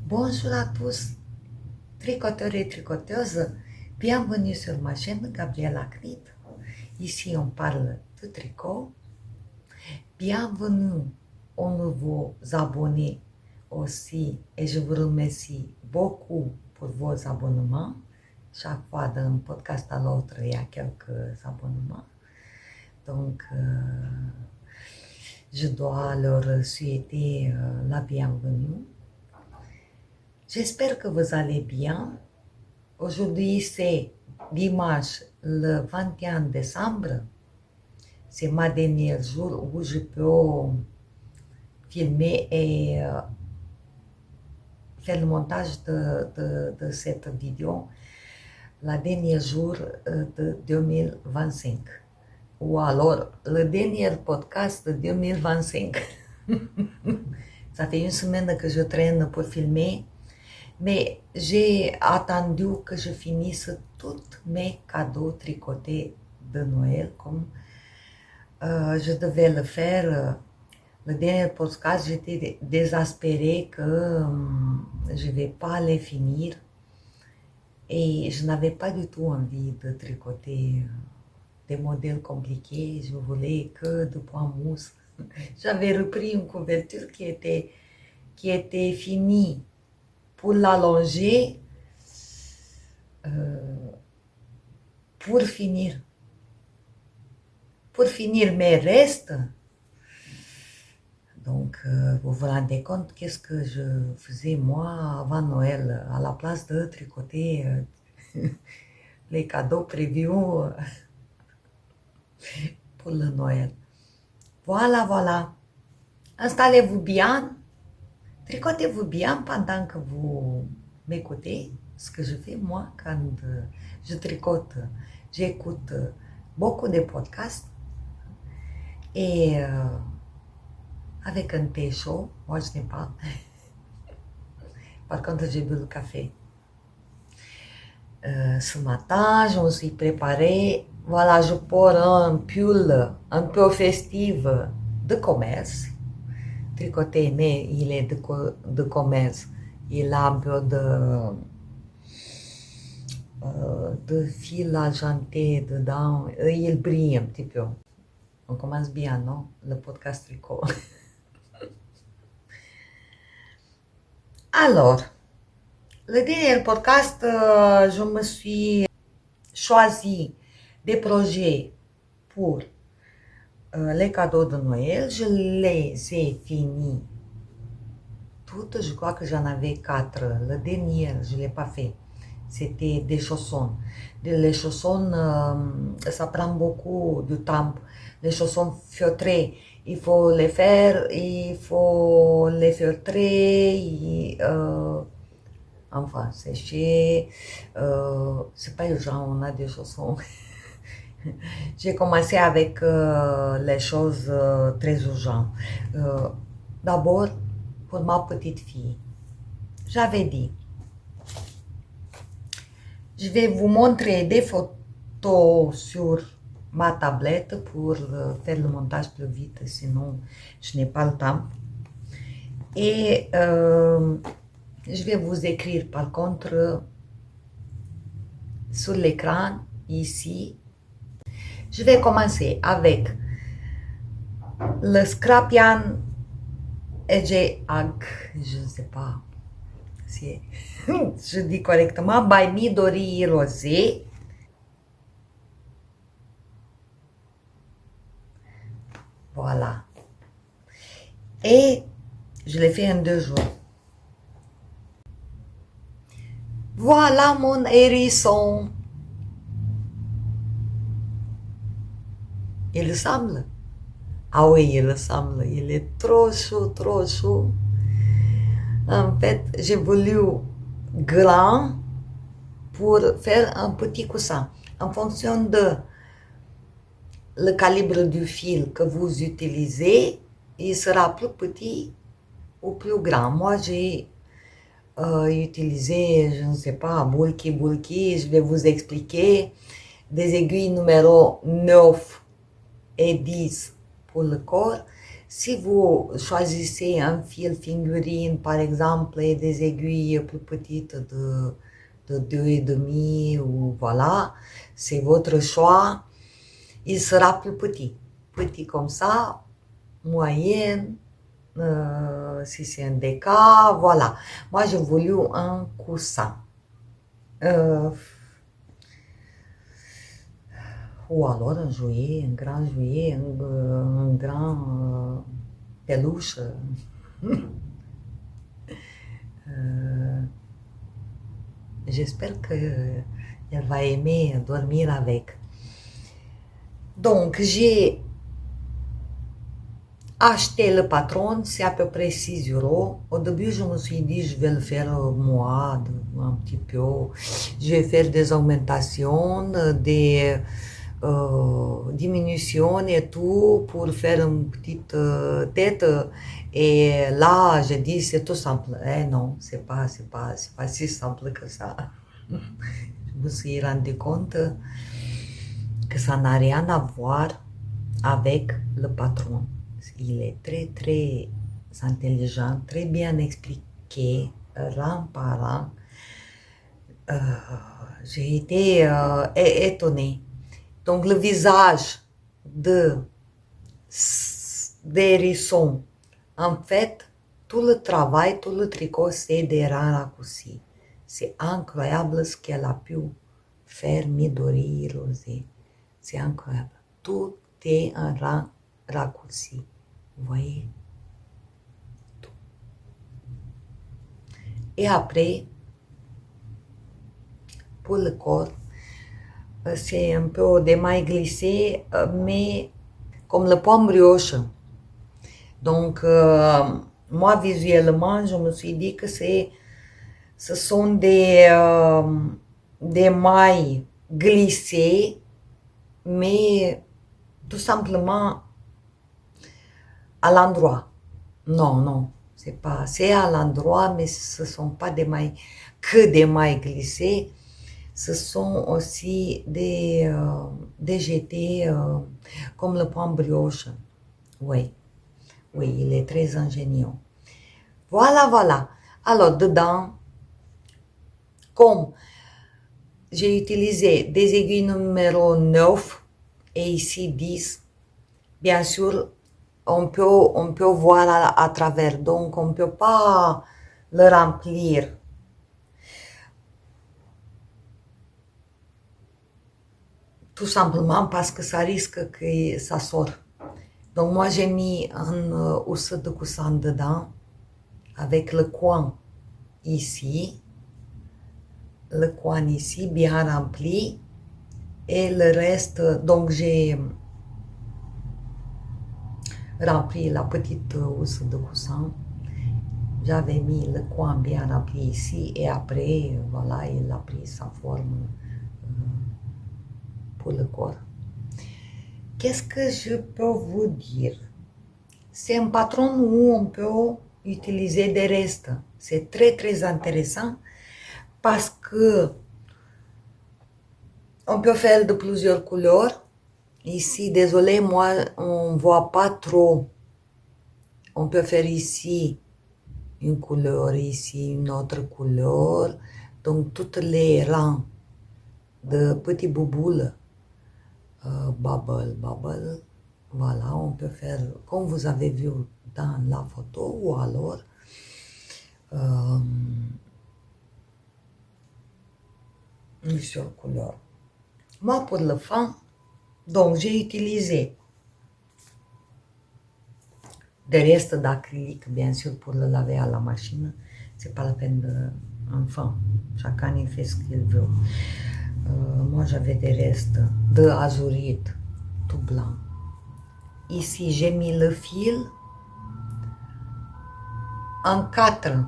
Bonjour à tous, tricoteurs et tricoteuses, bienvenue sur ma chaîne Gabriela Knit. Ici on parle de tricot. Bienvenue aux nouveaux abonnés aussi et je vous remercie beaucoup pour vos abonnements. Chaque fois d'un podcast à l'autre, il y a quelques abonnements. Donc, je dois leur souhaiter la bienvenue. J'espère que vous allez bien. Aujourd'hui, c'est dimanche le 21 décembre. C'est ma dernier jour où je peux filmer et faire le montage de cette vidéo. La dernier jour de 2025. Ou alors, le dernier podcast de 2025. Ça fait une semaine que je traîne pour filmer. Mais j'ai attendu que je finisse tous mes cadeaux tricotés de Noël, comme je devais le faire. Le dernier podcast, j'étais désespérée que je ne vais pas les finir. Et je n'avais pas du tout envie de tricoter des modèles compliqués. Je voulais que de poids mousse. J'avais repris une couverture qui était finie pour l'allonger. Pour finir mes restes. Donc, vous vous rendez compte qu'est-ce que je faisais moi avant Noël, à la place de tricoter les cadeaux prévus pour le Noël. Voilà. Installez-vous bien, tricotez-vous bien pendant que vous m'écoutez. Ce que je fais moi quand je tricote, j'écoute beaucoup de podcasts et avec un thé chaud, moi je n'ai pas. Par contre, j'ai bu le café. Ce matin, je me suis préparée. Voilà, je porte un pull un peu festif de commerce, tricoté, mais il est de commerce. Il a un peu de fil argenté dedans. Il brille un petit peu. On commence bien, non? Le podcast tricot. Alors, le dernier podcast, je me suis choisi des projets pour les cadeaux de Noël. Je les ai finis toutes. Je crois que j'en avais 4. Le dernier, je ne l'ai pas fait. C'était des chaussons. Les chaussons, ça prend beaucoup de temps. Les chaussons feutrés, il faut les faire, il faut les feutrer, enfin, sécher. C'est pas urgent, on a des chaussons. J'ai commencé avec les choses très urgentes. D'abord, pour ma petite fille, j'avais dit, je vais vous montrer des photos sur ma tablette pour faire le montage plus vite, sinon je n'ai pas le temps. Et je vais vous écrire par contre sur l'écran ici. Je vais commencer avec le Scrapian Edge Ag, je ne sais pas si je dis correctement, by Midori Rosé. Voilà. Et je l'ai fait en 2 jours. Voilà mon hérisson. Il ressemble. Ah oui, il ressemble. Il est trop chaud, trop chaud. En fait, j'ai voulu grand pour faire un petit coussin. En fonction de le calibre du fil que vous utilisez, il sera plus petit ou plus grand. Moi, j'ai utilisé, je ne sais pas, bulky, je vais vous expliquer, des aiguilles numéro 9 et 10 pour le corps, Si vous choisissez un fil figurine, par exemple, et des aiguilles plus petites de 2,5 ou voilà, c'est votre choix, il sera plus petit. Petit comme ça, moyenne, si c'est un déca, voilà. Moi, j'ai voulu un coussin. Ou alors un jouet, un grand jouet, un grand peluche. J'espère qu'elle va aimer dormir avec. Donc, j'ai acheté le patron, c'est à peu près 6 euros. Au début, je me suis dit, je vais le faire moi, un petit peu. Je vais faire des augmentations, des diminutions et tout pour faire une petite tête. Et là, j'ai dit, c'est tout simple. Eh non, c'est pas si simple que ça. Je me suis rendu compte que ça n'a rien à voir avec le patron. Il est très, très intelligent, très bien expliqué, rang par rang. J'ai été étonnée. Donc, le visage d'hérisson, en fait, tout le travail, tout le tricot, c'est des rangs raccourcis. C'est incroyable ce qu'elle a pu faire Midori Rosé. C'est incroyable. Tout est un rang raccourci. Vous voyez? Tout. Et après, pour le corps, c'est un peu des mailles glissées, mais comme le pomme brioche. Donc, moi, visuellement, je me suis dit que ce sont des mailles glissées, mais tout simplement à l'endroit. Non, non, c'est à l'endroit, mais ce ne sont pas que des mailles glissées. Ce sont aussi des jetés comme le pomme brioche. Oui, oui, il est très ingénieux. Voilà, voilà. Alors, dedans, comme j'ai utilisé des aiguilles numéro 9 et ici 10, bien sûr, on peut voir à travers, donc on ne peut pas le remplir. Tout simplement parce que ça risque que ça sorte. Donc moi j'ai mis un housse de coussin dedans avec le coin ici bien rempli et le reste, donc j'ai rempli la petite housse de coussin. J'avais mis le coin bien rempli ici et après, voilà, il a pris sa forme pour le corps. Qu'est-ce que je peux vous dire? C'est un patron où on peut utiliser des restes. C'est très très intéressant parce que on peut faire de plusieurs couleurs. Ici, désolé, moi, on ne voit pas trop. On peut faire ici une couleur, ici une autre couleur. Donc, toutes les rangs de petits bouboules, bubble, voilà, on peut faire comme vous avez vu dans la photo ou alors une seule couleur. Moi, pour le fond, donc j'ai utilisé des restes d'acrylique, bien sûr, pour le laver à la machine. C'est pas la peine de... Enfin, chacun il fait ce qu'il veut. Moi, j'avais des restes de azurite, tout blanc. Ici, j'ai mis le fil en 4.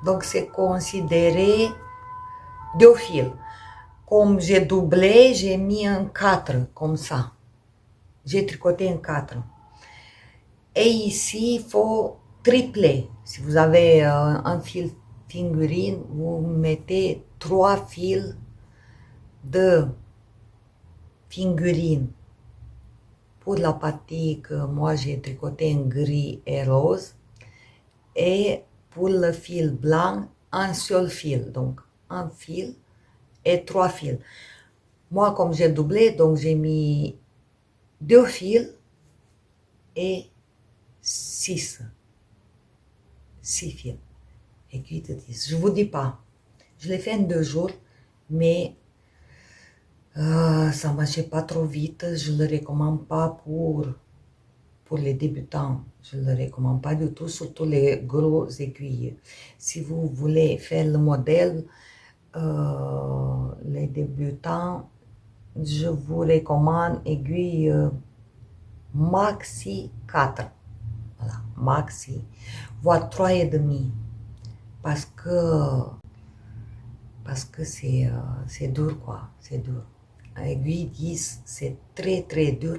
Donc, c'est considéré 2 fils. Comme j'ai doublé, j'ai mis en 4, comme ça. J'ai tricoté en 4. Et ici, il faut tripler. Si vous avez un fil figurine, vous mettez 3 fils de figurine pour la partie que moi j'ai tricoté en gris et rose, et pour le fil blanc, un seul fil, donc un fil et 3 fils. Moi, comme j'ai doublé, donc j'ai mis 2 fils et 6 fils. Aiguille de 10. Je vous dis pas, je l'ai fait en 2 jours, mais ça marchait pas trop vite. Je le recommande pas pour les débutants. Je le recommande pas du tout, surtout les gros aiguilles. Si vous voulez faire le modèle, les débutants, je vous recommande aiguille maxi 4. Voilà, maxi, voire 3,5. Parce que c'est dur, quoi. C'est dur. Aiguille 10, c'est très très dur.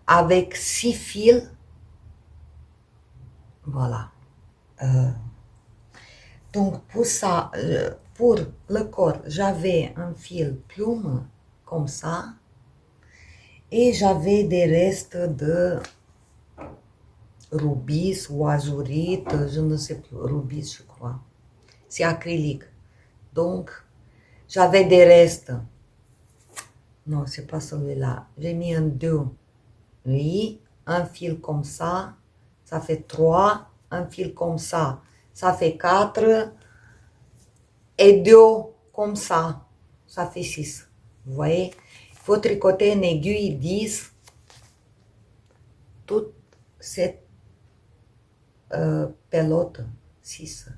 Avec 6 fils, voilà. Donc pour ça, pour le corps, j'avais un fil plume comme ça. Et j'avais des restes de rubis ou azurite, je ne sais plus, rubis je crois. C'est acrylique. Donc, j'avais des restes. Non, c'est pas celui-là. J'ai mis un 2. Oui, un fil comme ça fait 3. Un fil comme ça fait 4. Et 2 comme ça fait 6. Vous voyez? Il faut tricoter une aiguille 10. Toute cette pelote 6.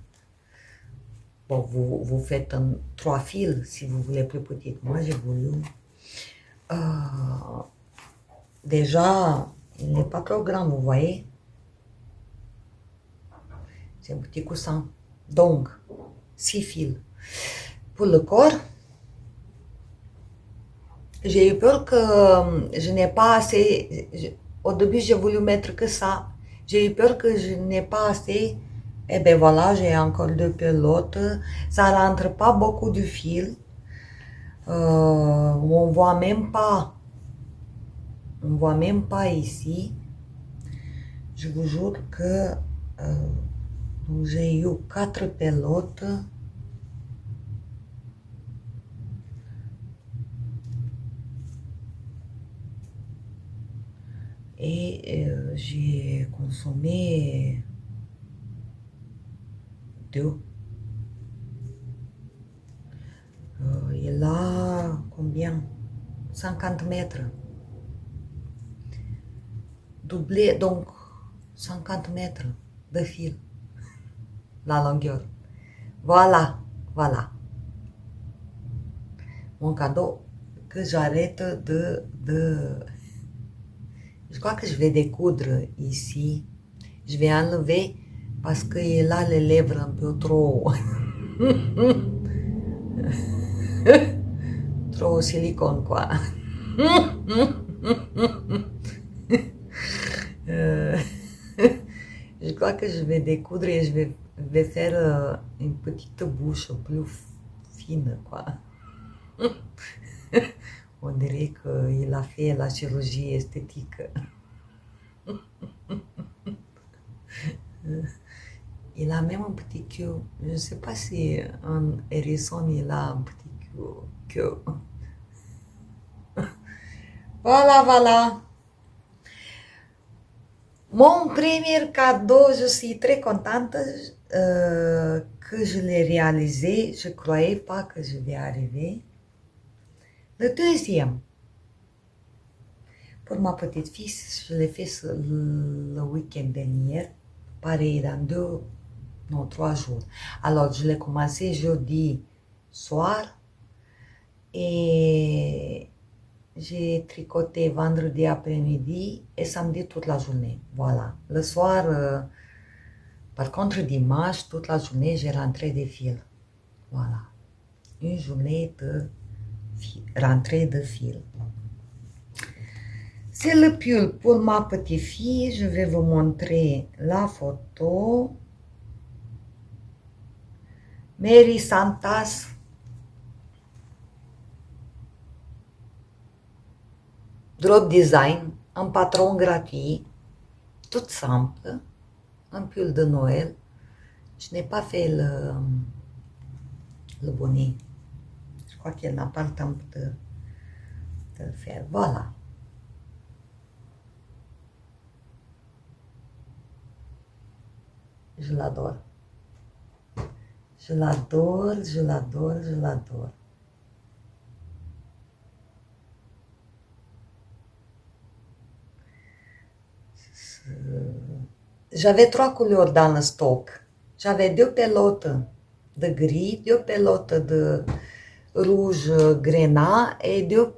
Bon, vous faites 3 fils si vous voulez plus petite. Moi, j'ai voulu. Déjà, il n'est pas trop grand, vous voyez. C'est un petit coussin. Donc, 6 fils. Pour le corps, j'ai eu peur que je n'ai pas assez. Au début, j'ai voulu mettre que ça. J'ai eu peur que je n'ai pas assez. Et ben voilà, j'ai encore 2 pelotes. Ça rentre pas beaucoup de fil. On voit même pas. On voit même pas ici. Je vous jure que j'ai eu 4 pelotes. Et j'ai consommé 2. Il a combien? 50 mètres. Doublé, donc 50 mètres de fil. La longueur. Voilà, voilà. Mon cadeau que j'arrête de... Je crois que je vais découdre ici. Je vais enlever parce qu'il a les lèvres un peu trop... trop silicone, quoi. Je crois que je vais découdre et je vais faire une petite bouche plus fine, quoi. On dirait qu'il a fait la chirurgie esthétique. Il a même un petit cul. Je ne sais pas si un hérisson, il a un petit queue. Voilà, voilà. Mon premier cadeau, je suis très contente que je l'ai réalisé. Je ne croyais pas que je vais arriver. Le deuxième, pour ma petite fille, je l'ai fait le week-end dernier. Pareil, dans 3 jours. Alors, je l'ai commencé jeudi soir et j'ai tricoté vendredi après-midi et samedi toute la journée. Voilà. Le soir, par contre, dimanche, toute la journée, j'ai rentré des fils. Voilà. Une journée de rentrée de fils. C'est le pull pour ma petite fille. Je vais vous montrer la photo. Mary Santas. Drop Design. un patron gratuit, tout simple, un pull de Noël. Je n'ai pas fait le bonnet. Je crois qu'elle n'a pas le temps de le faire. Voilà. Je l'adore. Je l'adore, je l'adore, je l'adore. J'avais 3 couleurs dans le stock. J'avais 2 pelotes de gris, 2 pelotes de rouge grenat et 2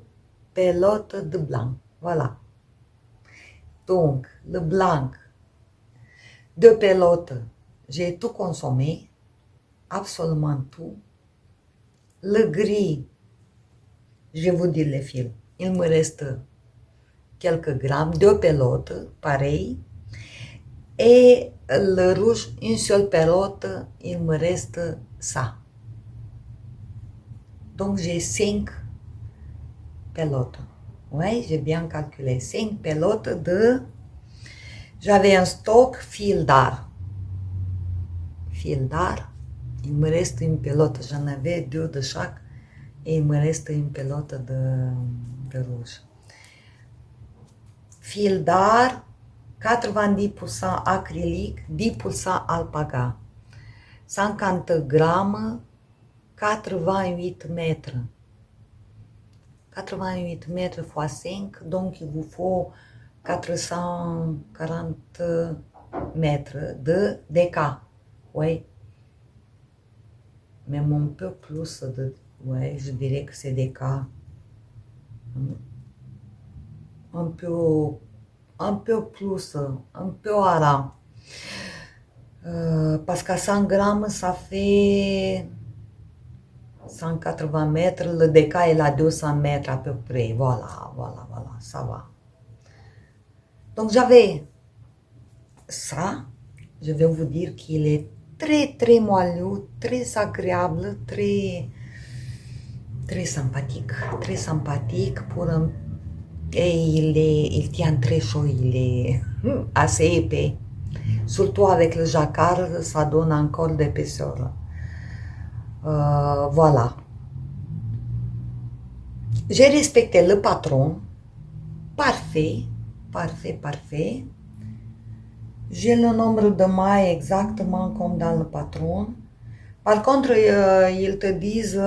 pelotes de blanc. Voilà. Donc, le blanc, 2 pelotes, j'ai tout consommé, absolument tout. Le gris, je vais vous dire les fils, il me reste quelques grammes, 2 pelotes, pareil. Et le rouge, une seule pelote, il me reste ça. Donc j'ai 5 pelotes. Oui, j'ai bien calculé. 5 pelotes de... J'avais un stock fil d'art. Fil d'art. Il me reste une pelote. J'en avais 2 de chaque. Et il me reste une pelote de rouge. Fil d'art, 90% acrylique, 10% alpaga. 50 grammes, 88 mètres. 88 mètres x 5, donc il vous faut 440 mètres de déca. Oui. Même un peu plus de... Oui, je dirais que c'est déca. Un peu plus, un peu ara. Parce qu'à 100 grammes, ça fait 180 mètres. Le déca est à 200 mètres à peu près. Voilà, ça va. Donc j'avais ça. Je vais vous dire qu'il est très très moelleux, très agréable, très sympathique pour un... Et il tient très chaud, il est assez épais. Surtout avec le jacquard, ça donne encore d'épaisseur. Voilà. J'ai respecté le patron. Parfait. J'ai le nombre de mailles exactement comme dans le patron. Par contre, ils te disent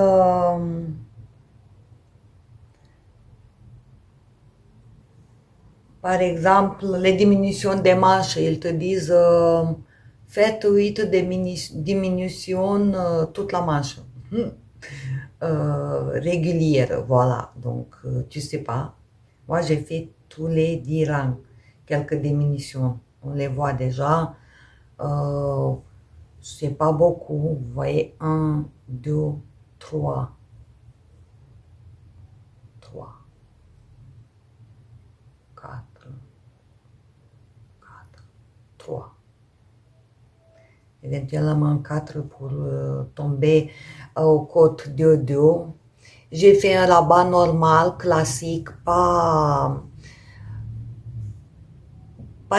par exemple, les diminutions des manches, ils te disent faites 8 diminutions toute la manche. Régulière, voilà. Donc, tu sais pas. Moi, j'ai fait tous les 10 rangs, quelques diminutions. On les voit déjà. C'est pas beaucoup. Vous voyez, 1, 2, 3. 4, 3. Éventuellement 4 pour tomber au côte de dos. J'ai fait un rabat normal, classique, pas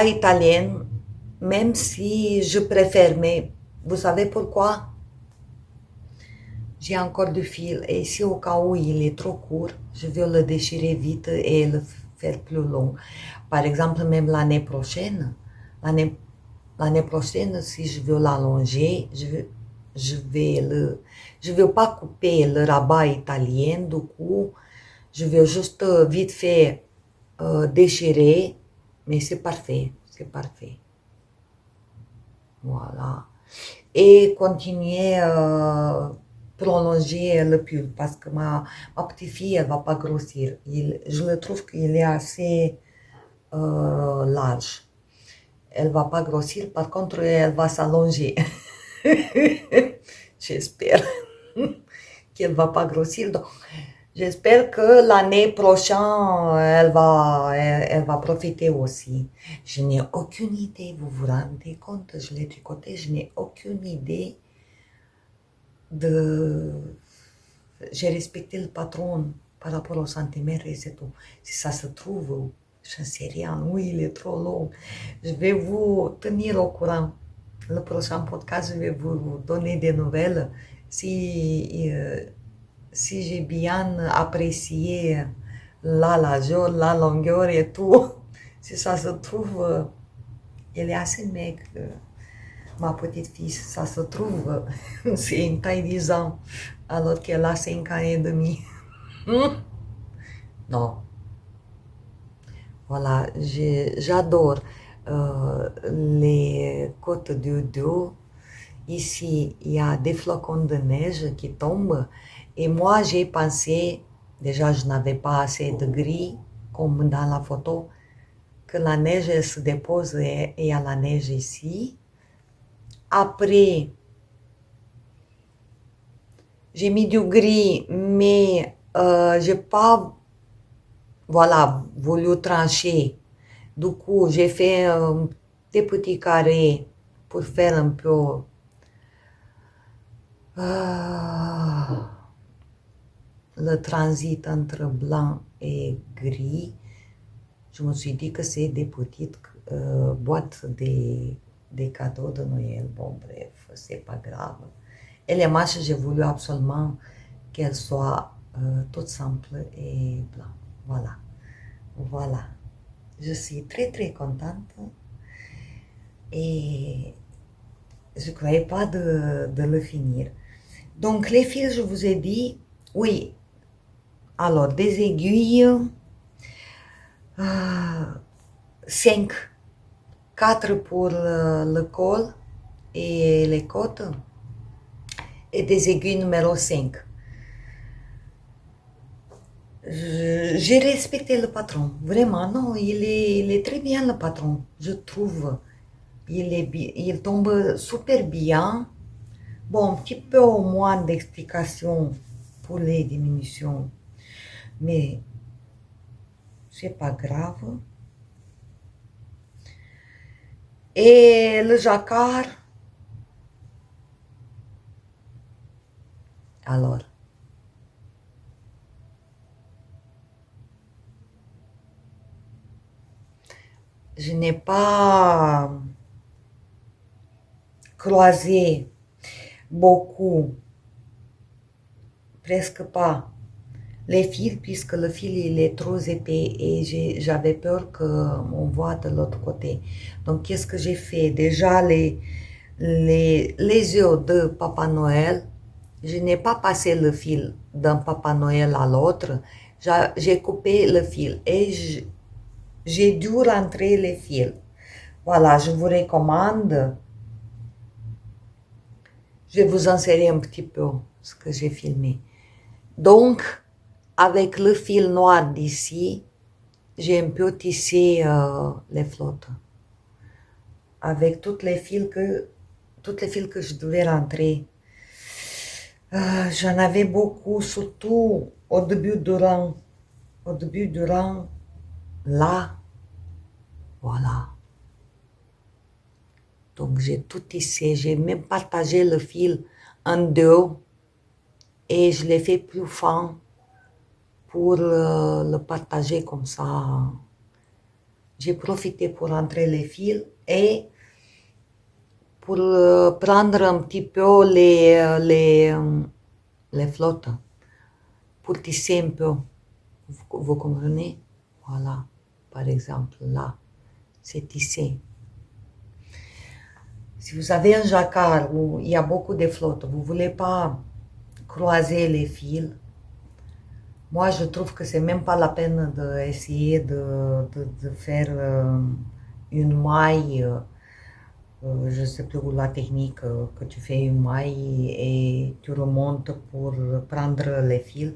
italien, même si je préfère, mais vous savez pourquoi? J'ai encore du fil et si au cas où il est trop court, je vais le déchirer vite et le faire plus long. Par exemple, même l'année prochaine, si je veux l'allonger, je vais pas couper le rabat italien, du coup, je vais juste vite fait déchirer, mais c'est parfait. Voilà. Et continuer prolonger le pull parce que ma petite fille, elle va pas grossir. Je le trouve qu'il est assez large. Elle va pas grossir, par contre, elle va s'allonger. J'espère qu'elle va pas grossir. Donc, j'espère que l'année prochaine, elle va profiter aussi. Je n'ai aucune idée, vous vous rendez compte, je l'ai tricoté, je n'ai aucune idée de... J'ai respecté le patron par rapport au centimètre et c'est tout. Si ça se trouve, j'en sais rien, oui, il est trop long. Je vais vous tenir au courant. Le prochain podcast, je vais vous donner des nouvelles si j'ai bien apprécié la largeur, la longueur et tout. Si ça se trouve, elle est assez maigre, ma petite fille, ça se trouve, c'est une taille 10 ans, alors qu'elle a 5 ans et demi. Non, voilà, j'adore les côtes du dos. Ici, il y a des flocons de neige qui tombent. Et moi, j'ai pensé, déjà, je n'avais pas assez de gris, comme dans la photo, que la neige elle se dépose et il y a la neige ici. Après, j'ai mis du gris, mais j'ai pas, voilà, voulu trancher. Du coup, j'ai fait des petits carrés pour faire un peu le transit entre blanc et gris. Je me suis dit que c'est des petites boîtes des cadeaux de Noël. Bon, bref, c'est pas grave. Et les manches, j'ai voulu absolument qu'elles soient toutes simples et blanches. Voilà. Voilà. Je suis très très contente et je ne croyais pas de le finir. Donc les fils, je vous ai dit, oui, alors des aiguilles, 5, 4 pour le col et les côtes, et des aiguilles numéro 5. J'ai respecté le patron, vraiment, non, il est très bien le patron, je trouve. Il tombe super bien. Bon, un petit peu au moins d'explications pour les diminutions, mais c'est pas grave. Et le jacquard, alors, je n'ai pas croisé beaucoup, presque pas, les fils, puisque le fil il est trop épais et j'avais peur qu'on voit de l'autre côté. Donc, qu'est-ce que j'ai fait? Déjà, les yeux de Papa Noël, je n'ai pas passé le fil d'un Papa Noël à l'autre, j'ai coupé le fil et j'ai dû rentrer les fils. Voilà, je vous recommande. Je vais vous insérer un petit peu ce que j'ai filmé. Donc, avec le fil noir d'ici, j'ai un peu tissé les flottes. Avec toutes les fils que je devais rentrer. J'en avais beaucoup, surtout au début du rang. Au début du rang, là, voilà. Donc j'ai tout tissé, j'ai même partagé le fil en deux et je l'ai fait plus fin pour le partager comme ça. J'ai profité pour rentrer les fils et pour prendre un petit peu les flottes, pour tisser un peu. Vous comprenez? Voilà, par exemple, là, c'est tissé. Si vous avez un jacquard où il y a beaucoup de flottes, vous ne voulez pas croiser les fils, moi je trouve que c'est même pas la peine d'essayer de faire une maille, je ne sais plus où la technique, que tu fais une maille et tu remontes pour prendre les fils.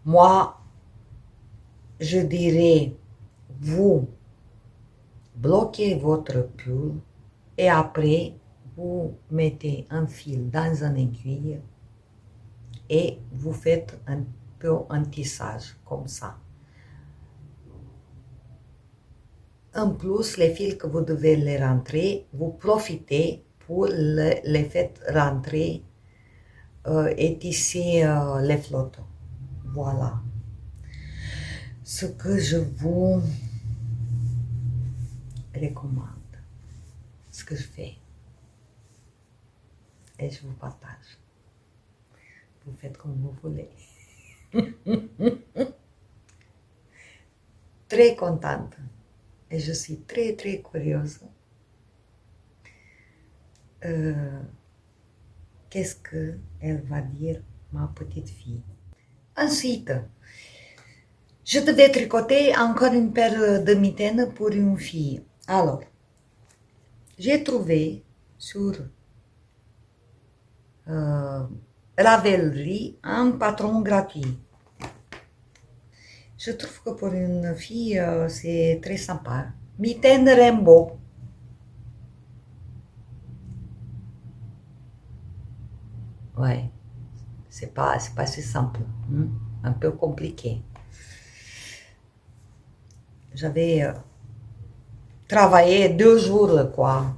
Moi, je dirais, vous bloquez votre pull et après, vous mettez un fil dans une aiguille et vous faites un peu un tissage comme ça. En plus, les fils que vous devez les rentrer, vous profitez pour les faire rentrer et tisser les flottes. Voilà. Ce que je vous recommande ce que je fais et je vous partage. Vous faites comme vous voulez. Très contente et je suis très très curieuse. Qu'est-ce qu'elle va dire, ma petite fille? Ensuite, je devais tricoter encore une paire de mitaines pour une fille. Alors, j'ai trouvé sur Ravelry un patron gratuit. Je trouve que pour une fille, c'est très sympa. Mitaine Rainbow. Ouais, c'est pas si simple, hein? Un peu compliqué. J'avais travaillé 2 jours, quoi.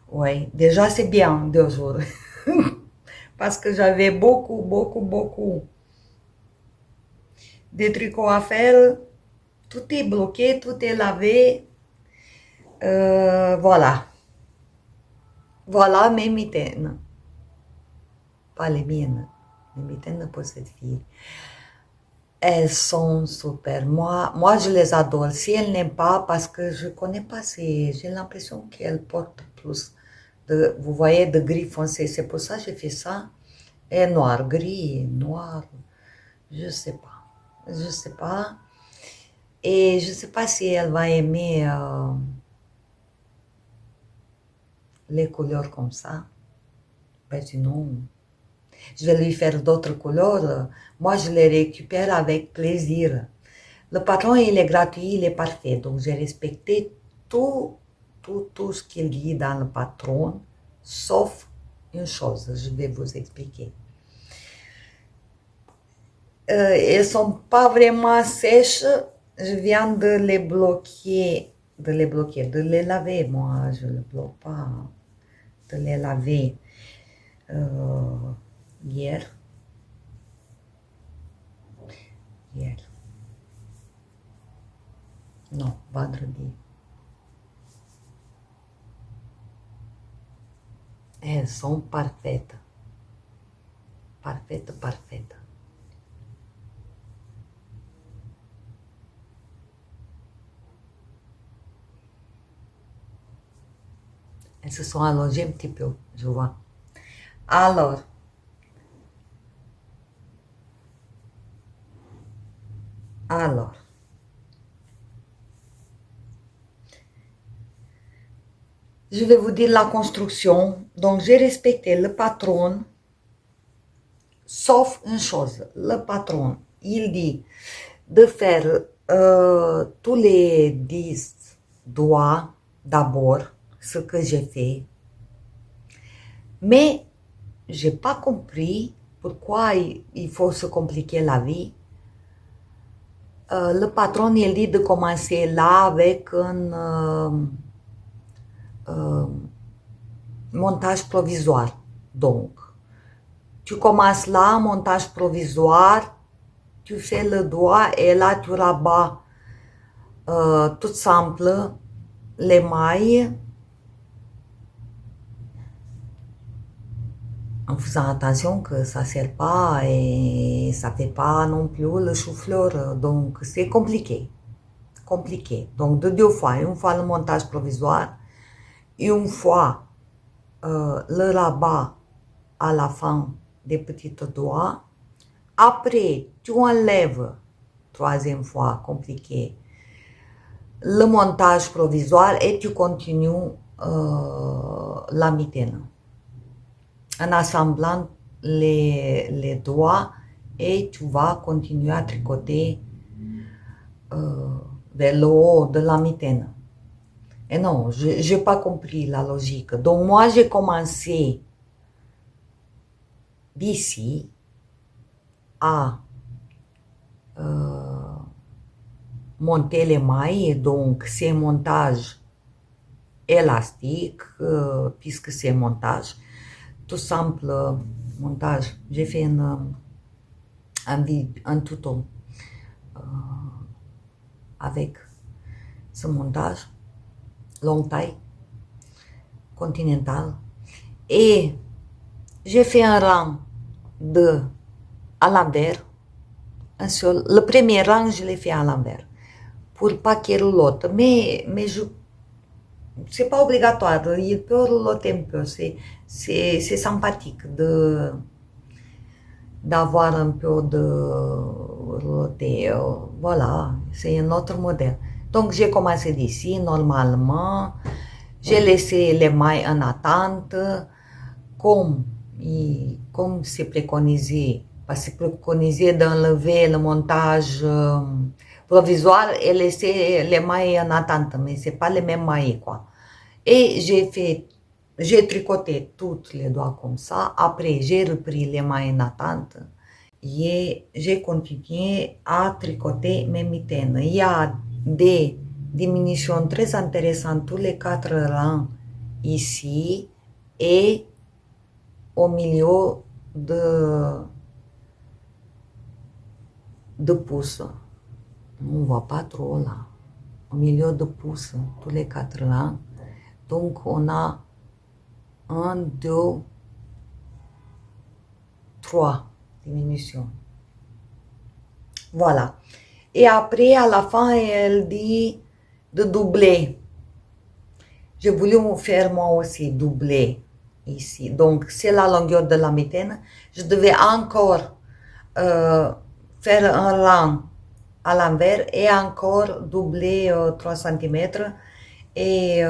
Ouais, déjà c'est bien 2 jours. Parce que j'avais beaucoup de tricots à faire. Tout est bloqué, tout est lavé. Voilà. Voilà mes mitaines. Pas les miennes. Les mitaines pour cette fille. Elles sont super. Moi, je les adore. Si elle n'aime pas, parce que je connais pas, j'ai l'impression qu'elle porte plus vous voyez, de gris foncé. C'est pour ça que j'ai fait ça. Et noir, gris, noir. Je sais pas. Je sais pas. Et je sais pas si elle va aimer les couleurs comme ça. Ben sinon, je vais lui faire d'autres couleurs. Moi, je les récupère avec plaisir. Le patron, il est gratuit, il est parfait. Donc, j'ai respecté tout ce qu'il dit dans le patron, sauf une chose, je vais vous expliquer. Elles sont pas vraiment sèches. Je viens de les bloquer, de les laver. Moi, je ne bloque pas. De les laver hier. Non, vendredi. Elles sont parfaites. Parfaites. Elles se sont allongées un petit peu, je vois. Alors, je vais vous dire la construction. Donc, j'ai respecté le patron, sauf une chose. Le patron, il dit de faire tous les 10 doigts d'abord, ce que j'ai fait. Mais, j'ai pas compris pourquoi il faut se compliquer la vie. Le patron, il dit de commencer là avec un montage provisoire. Donc, tu commences là, montage provisoire, tu fais le doigt et là tu rabats tout simple les mailles en faisant attention que ça ne serre pas et ça ne fait pas non plus le chou-fleur. Donc, c'est compliqué. Donc, de 2 fois. Une fois le montage provisoire, une fois le rabat à la fin des petits doigts. Après, tu enlèves, 3e fois, compliqué, le montage provisoire et tu continues la mitaine. En assemblant les doigts et tu vas continuer à tricoter vers le haut de la mitaine. Et non, je n'ai pas compris la logique. Donc moi, j'ai commencé d'ici à monter les mailles. Donc c'est un montage élastique, puisque c'est un montage. Tout simple montage. J'ai fait un tuto avec. ce montage, longue taille, continental. Et j'ai fait un rang à l'envers, un seul. Le premier rang, je l'ai fait à l'envers, pour pas qu'il roulote. Mais c'est pas obligatoire, il peut rouloter un peu, c'est sympathique d'avoir un peu de rouloté, voilà, c'est un autre modèle. Donc j'ai commencé d'ici, normalement, j'ai laissé les mailles en attente, comme c'est préconisé, parce que c'est préconisé d'enlever le montage provisoire et laisser les mailles en attente, mais c'est pas les mêmes mailles, quoi. Et j'ai tricoté toutes les doigts comme ça, après j'ai repris les mailles en attente et j'ai continué à tricoter mes mitaines. Il y a des diminutions très intéressantes tous les 4 rangs ici et au milieu de pouce. On ne voit pas trop là. Au milieu de pouce, tous les 4 rangs. Donc on a 1, 2, 3 diminutions. Voilà. Et après, à la fin, elle dit de doubler. J'ai voulu me faire moi aussi doubler ici. Donc, c'est la longueur de la mitaine. Je devais encore faire un rang à l'envers et encore doubler 3 cm et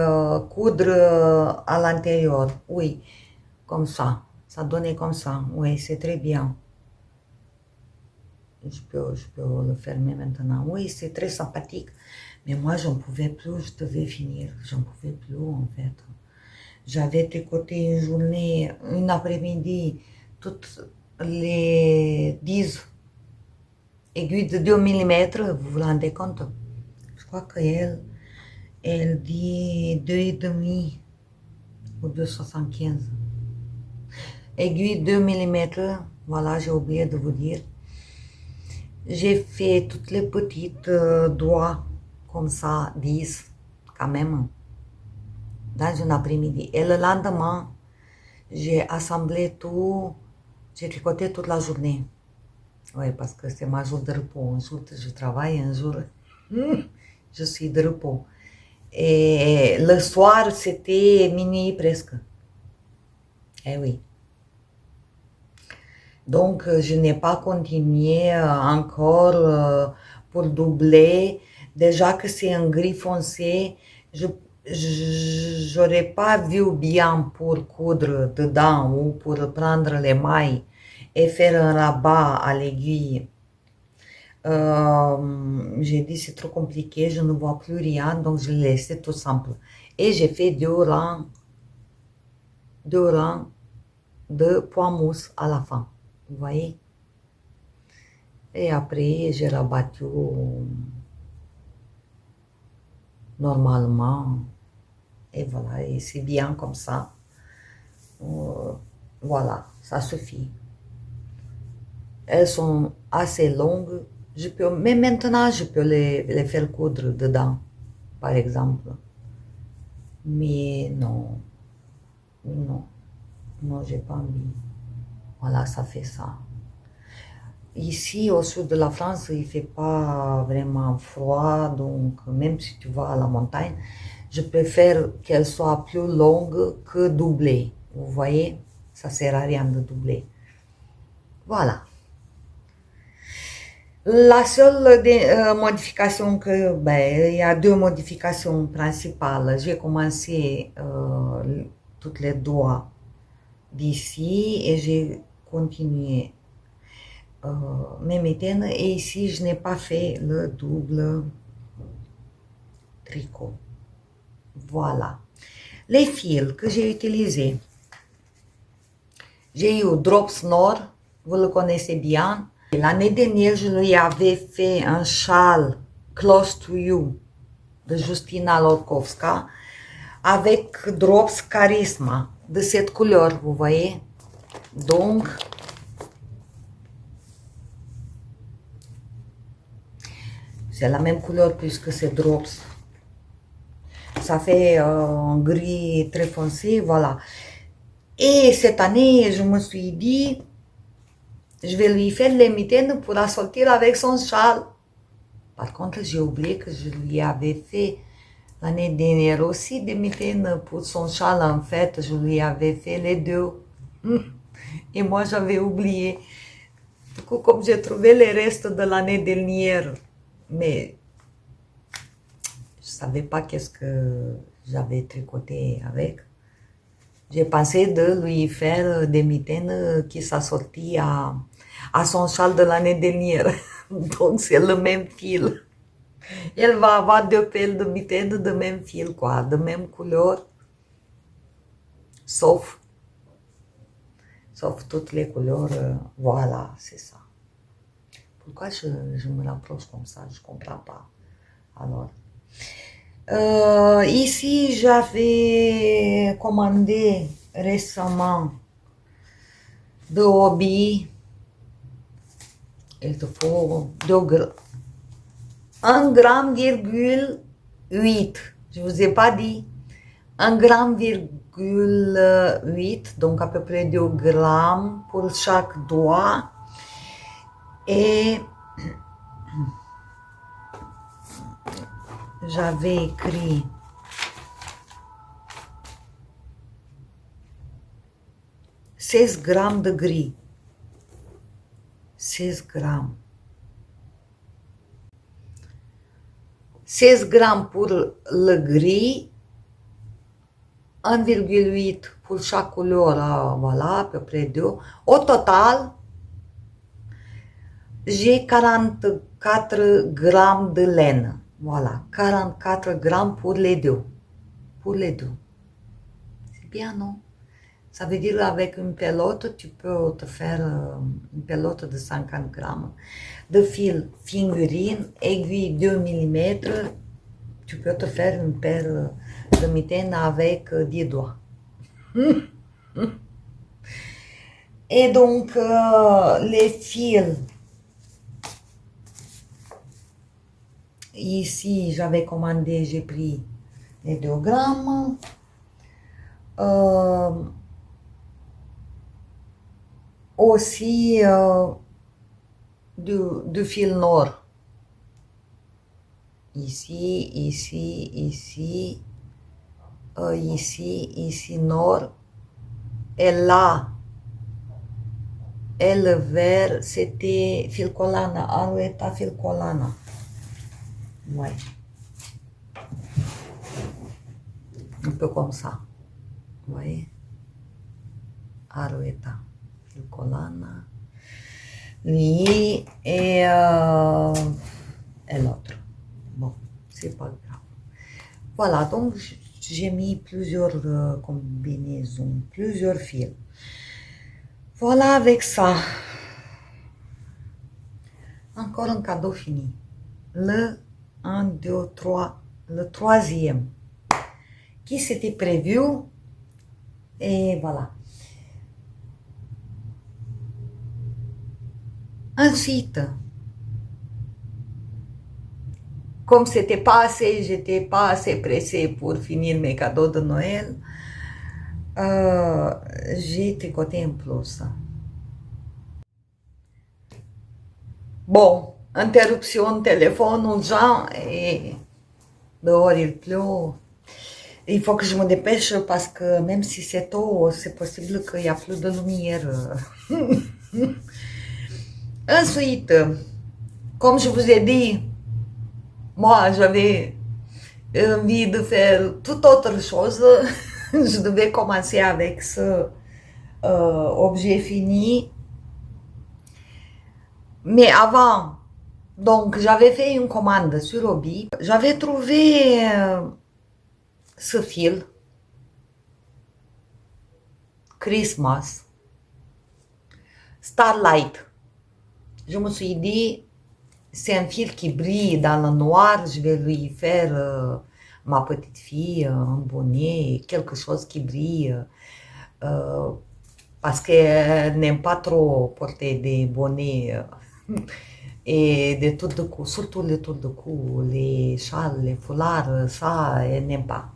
coudre à l'intérieur. Oui, comme ça. Ça donnait comme ça. Oui, c'est très bien. Je peux le fermer maintenant. Oui, c'est très sympathique. Mais moi, j'en pouvais plus, je devais finir. J'en pouvais plus, en fait. J'avais tricoté une journée, une après-midi, toutes les 10 aiguilles de 2 mm. Vous vous rendez compte? Je crois elle dit 2,5 ou 2,75. Aiguille 2 mm. Voilà, j'ai oublié de vous dire. J'ai fait toutes les petites doigts comme ça, 10 quand même, dans une après-midi. Et le lendemain, j'ai assemblé tout, j'ai tricoté toute la journée. Oui, parce que c'est ma jour de repos. Un jour, je travaille, un jour, je suis de repos. Et le soir, c'était minuit presque. Eh oui. Donc, je n'ai pas continué encore pour doubler. Déjà que c'est un gris foncé, j'aurais pas vu bien pour coudre dedans ou pour prendre les mailles et faire un rabat à l'aiguille. J'ai dit c'est trop compliqué, je ne vois plus rien, donc je l'ai laissé tout simple. Et j'ai fait 2 rangs de poids mousse à la fin. Vous voyez? Et après, j'ai rabattu normalement. Et voilà, et c'est bien comme ça. Voilà, ça suffit. Elles sont assez longues. Mais maintenant, je peux les faire coudre dedans, par exemple. Mais non, j'ai pas envie. Voilà, ça fait ça. Ici, au sud de la France, il ne fait pas vraiment froid, donc même si tu vas à la montagne, je préfère qu'elle soit plus longue que doublée. Vous voyez, ça ne sert à rien de doubler. Voilà. La seule modification il y a 2 modifications principales. J'ai commencé toutes les doigts d'ici et j'ai continué mes mitaines et ici je n'ai pas fait le double tricot. Voilà. Les fils que j'ai utilisés. J'ai eu Drops Nord, vous le connaissez bien. L'année dernière, je lui avais fait un châle Close to You de Justina Lotkovska avec Drops Charisma de cette couleur, vous voyez. Donc, c'est la même couleur puisque c'est Drops. ça fait un gris très foncé, voilà. Et cette année, je me suis dit, je vais lui faire les mitaines pour la sortir avec son châle. Par contre, j'ai oublié que je lui avais fait l'année dernière aussi des mitaines pour son châle. En fait, je lui avais fait les deux. Et moi, j'avais oublié. Du coup, comme j'ai trouvé les restes de l'année dernière, mais je savais pas qu'est-ce que j'avais tricoté avec. J'ai pensé de lui faire des mitaines qui s'assortit à son châle de l'année dernière. Donc, c'est le même fil. Elle va avoir deux paires de mitaines de même fil, quoi, de même couleur, sauf toutes les couleurs. Voilà, c'est ça. Pourquoi je me rapproche comme ça? Je comprends pas. Alors, ici, j'avais commandé récemment de hobby. Il te faut 1,8 g. Je vous ai pas dit. 1,8 g, donc à peu près 2 grammes pour chaque doigt. Et j'avais écrit « 16 grammes de gris ». 16 grammes. 16 grammes pour le gris, 1,8 pour chaque couleur, voilà, à peu près 2. Au total, j'ai 44 grammes de laine. Voilà, 44 grammes pour les deux. Pour les deux. C'est bien, non? Ça veut dire qu'avec une pelote, tu peux te faire une pelote de 50 grammes de fil figurine, aiguille 2 mm. Tu peux te faire une paire de mitaines avec 10 doigts. Et donc, les fils, ici, j'avais commandé, j'ai pris les 2 grammes. Aussi du fil noir. Ici, ici, ici, ici noir. Et là, et le vert, c'était fil colana, Arouetta fil colana. Ouais. Un peu comme ça. Vous voyez? Arouetta fil colana. Lui et l'autre. Bon, c'est pas grave. Voilà, donc j'ai mis plusieurs combinaisons, plusieurs fils. Voilà, avec ça. Encore un cadeau fini. Le 1, 2, 3, le troisième. Qui s'était prévu. Et voilà. Ensuite, comme c'était pas assez, j'étais pas assez pressée pour finir mes cadeaux de Noël, j'ai tricoté un plus. Bon, interruption, téléphone urgent et dehors il pleut. Il faut que je me dépêche parce que même si c'est tôt, c'est possible qu'il n'y a plus de lumière. Ensuite, comme je vous ai dit, moi j'avais envie de faire toute autre chose. Je devais commencer avec ce objet fini. Mais avant, donc j'avais fait une commande sur Hobby. J'avais trouvé ce fil Christmas Starlight. Je me suis dit, c'est un fil qui brille dans le noir, je vais lui faire ma petite fille un bonnet, quelque chose qui brille, parce qu'elle n'aime pas trop porter des bonnets et des tours de cou, surtout les tours de cou, les châles, les foulards, ça, elle n'aime pas.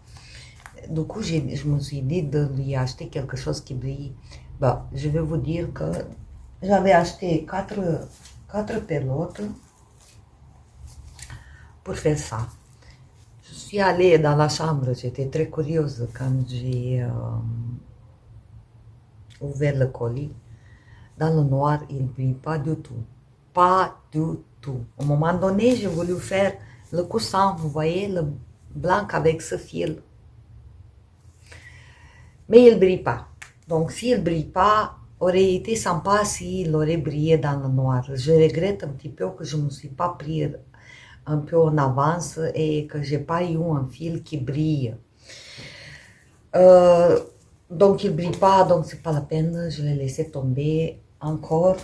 du coup, je me suis dit de lui acheter quelque chose qui brille. Bah, je vais vous dire que j'avais acheté quatre pelotes pour faire ça. Je suis allée dans la chambre, j'étais très curieuse quand j'ai ouvert le colis. Dans le noir, il ne brille pas du tout. Pas du tout. Au moment donné, j'ai voulu faire le coussin, vous voyez, le blanc avec ce fil. Mais il ne brille pas. Donc, s'il ne brille pas, aurait été sympa s'il aurait brillé dans le noir. Je regrette un petit peu que je ne me suis pas pris un peu en avance et que je n'ai pas eu un fil qui brille. Donc, il ne brille pas, donc c'est pas la peine, je l'ai laissé tomber. Encore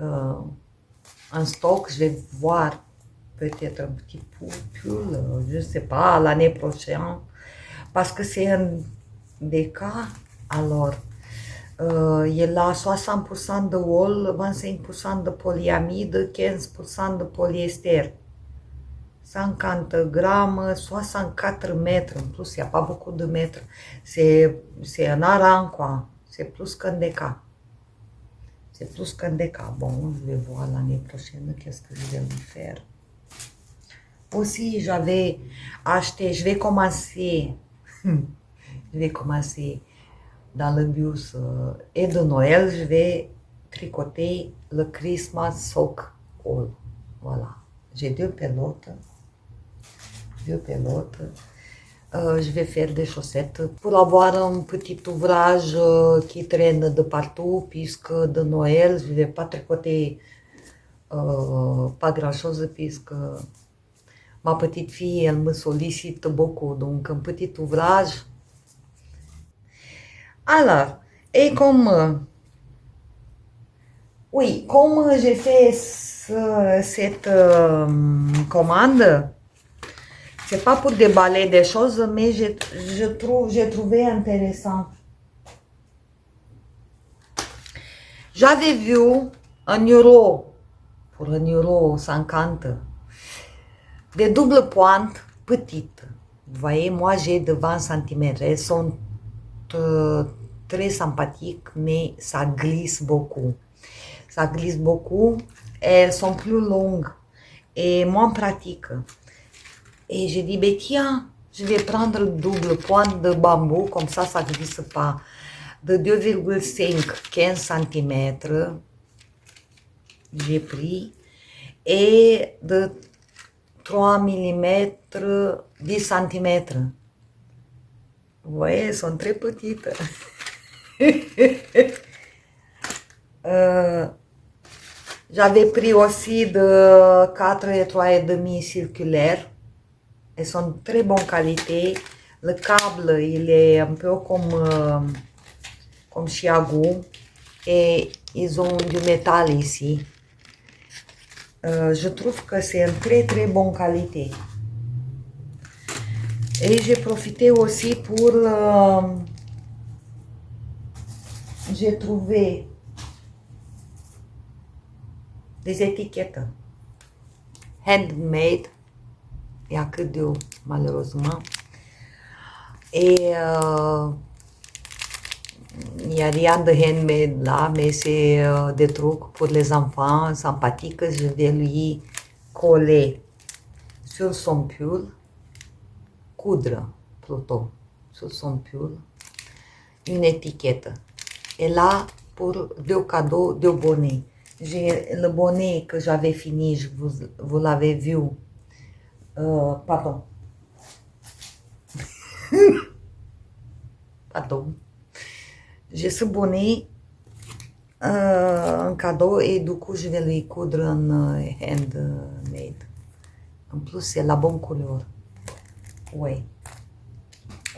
en stock, je vais voir peut-être un petit pull, je ne sais pas, l'année prochaine. Parce que c'est un des cas, alors, il a 60% de wool, 25% de polyamide, 15% de polyester. 50 grammes, 64 mètres. En plus, il n'y a pas beaucoup de mètres. C'est un aran, quoi. C'est plus qu'un déca. C'est plus qu'un déca. Bon, je vais voir l'année prochaine qu'est-ce que je vais lui faire. Aussi, j'avais acheté, je vais commencer dans le bus et de Noël, je vais tricoter le Christmas Sock All. Voilà. J'ai deux pelotes. Je vais faire des chaussettes pour avoir un petit ouvrage qui traîne de partout, puisque de Noël, je ne vais pas tricoter pas grand-chose, puisque ma petite fille, elle me sollicite beaucoup, donc un petit ouvrage. Alors, et comme j'ai fait cette commande, c'est pas pour déballer des choses, mais j'ai trouvé intéressant. J'avais vu €1 pour €1,50 des doubles pointes petites. Vous voyez, moi j'ai de 20 cm. Elles sont très sympathiques, mais ça glisse beaucoup. Ça glisse beaucoup. Elles sont plus longues et moins pratiques. Et j'ai dit, ben tiens, je vais prendre le double pointe de bambou, comme ça ne glisse pas. De 2,5, 15 cm, j'ai pris. Et de 3 mm, 10 cm. Vous voyez, elles sont très petites. J'avais pris aussi de 4 et 3,5 circulaires. Elles sont de très bonne qualité. Le câble, il est un peu comme Chiago. Et ils ont du métal ici. Je trouve que c'est une très très bonne qualité. Et j'ai profité aussi pour... j'ai trouvé des étiquettes handmade. Il n'y a que deux, malheureusement. Et il n'y a rien de handmade là, mais c'est des trucs pour les enfants sympathiques. Je vais lui coller sur son pull, coudre plutôt sur son pull, une étiquette. Et là, pour deux cadeaux, deux bonnets. J'ai le bonnet que j'avais fini, vous l'avez vu. Pardon. Pardon. J'ai ce bonnet, un cadeau, et du coup, je vais lui coudre un handmade. En plus, c'est la bonne couleur. Oui.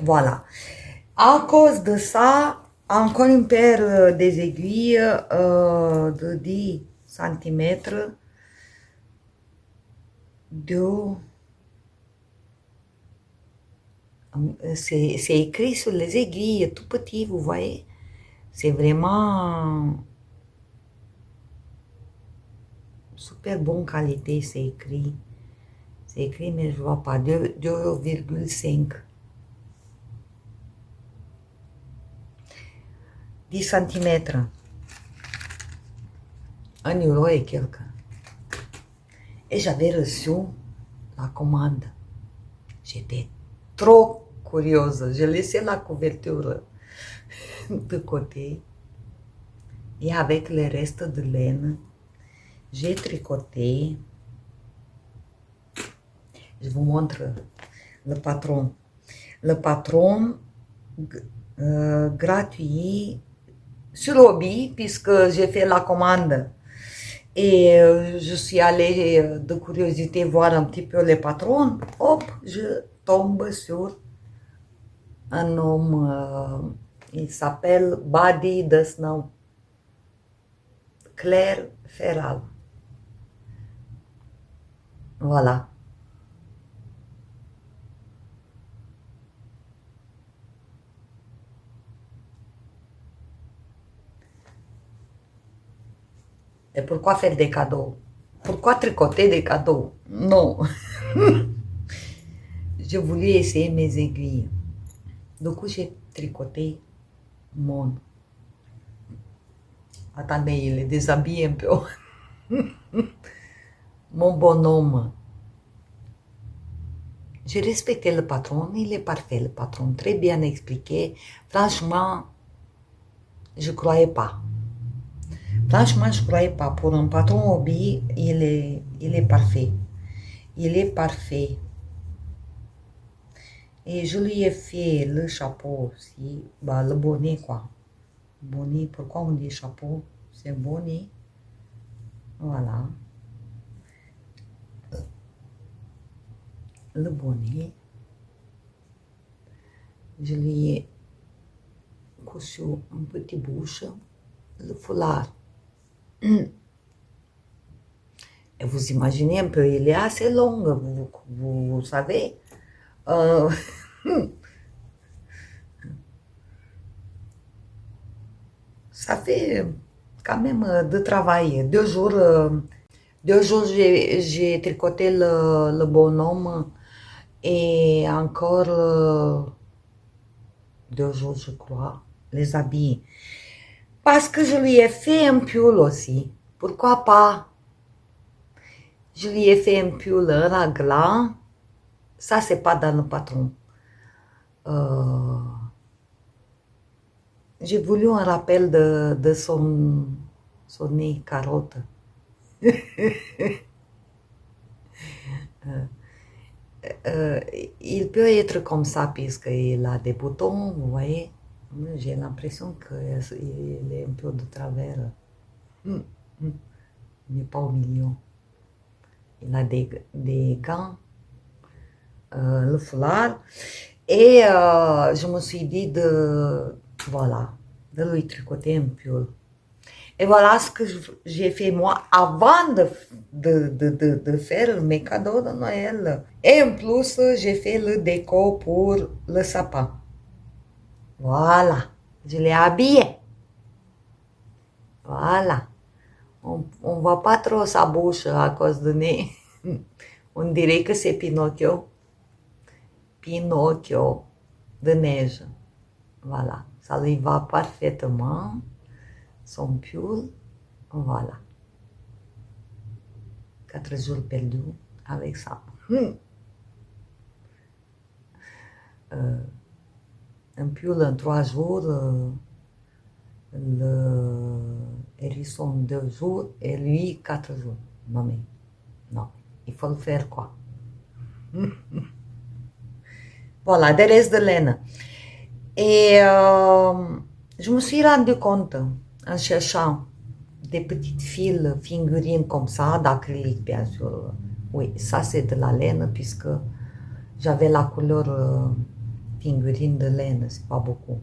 Voilà. À cause de ça, encore une paire des aiguilles de 10 cm c'est écrit sur les aiguilles, tout petit, vous voyez. C'est vraiment super bonne qualité, c'est écrit. C'est écrit, mais je vois pas. 2,5. 10 cm. 1 euro et quelques. Et j'avais reçu la commande. J'étais trop curieuse. J'ai laissé la couverture de côté. Et avec le reste de laine, j'ai tricoté. Je vous montre le patron. Le patron gratuit sur Hobby, puisque j'ai fait la commande. Et je suis allée de curiosité voir un petit peu les patrons. Hop, je tombe sur un homme, il s'appelle Badi de Snow. Claire Ferral. Voilà. Et pourquoi faire des cadeaux? Pourquoi tricoter des cadeaux? Non. J'ai voulu essayer mes aiguilles. Du coup, j'ai tricoté mon... Attendez, il est déshabillé un peu. Mon bonhomme. J'ai respecté le patron, il est parfait le patron, très bien expliqué. Franchement, je ne croyais pas. Franchement, je ne croyais pas. Pour un patron hobby, il est parfait. Il est parfait. Et je lui ai fait le chapeau aussi, bah, le bonnet quoi. Bonnet, pourquoi on dit chapeau? C'est bonnet. Voilà. Le bonnet. Je lui ai cousu un petit bouche, le foulard. Et vous imaginez un peu, il est assez long, vous savez. Ça fait quand même de travail. 2 jours, j'ai tricoté le bonhomme et encore 2 jours, je crois, les habits. Parce que je lui ai fait un pull aussi. Pourquoi pas? Je lui ai fait un pull raglan. Ça, c'est pas dans le patron. J'ai voulu un rappel de son nez carotte. Il peut être comme ça puisqu'il a des boutons, vous voyez. J'ai l'impression qu'il est un peu de travers. Il n'est pas au milieu. Il a des gants, le foulard. Et je me suis dit voilà, de lui tricoter un pull. Et voilà ce que j'ai fait moi avant de faire mes cadeaux de Noël. Et en plus, j'ai fait le déco pour le sapin. Voilà, je l'ai habillé. Voilà. On ne voit pas trop sa bouche à cause de nez. On dirait que c'est Pinocchio. Pinocchio de neige. Voilà, ça lui va parfaitement. Son pull, voilà. 4 jours perdus avec ça. Un pull en 3 jours, le hérisson 2 jours et lui 4 jours. Non mais, non, il faut le faire quoi. Voilà, des restes de laine. Et je me suis rendu compte en cherchant des petites fils figurines comme ça, d'acrylique bien sûr. Oui, ça c'est de la laine puisque j'avais la couleur figurine de laine, c'est pas beaucoup.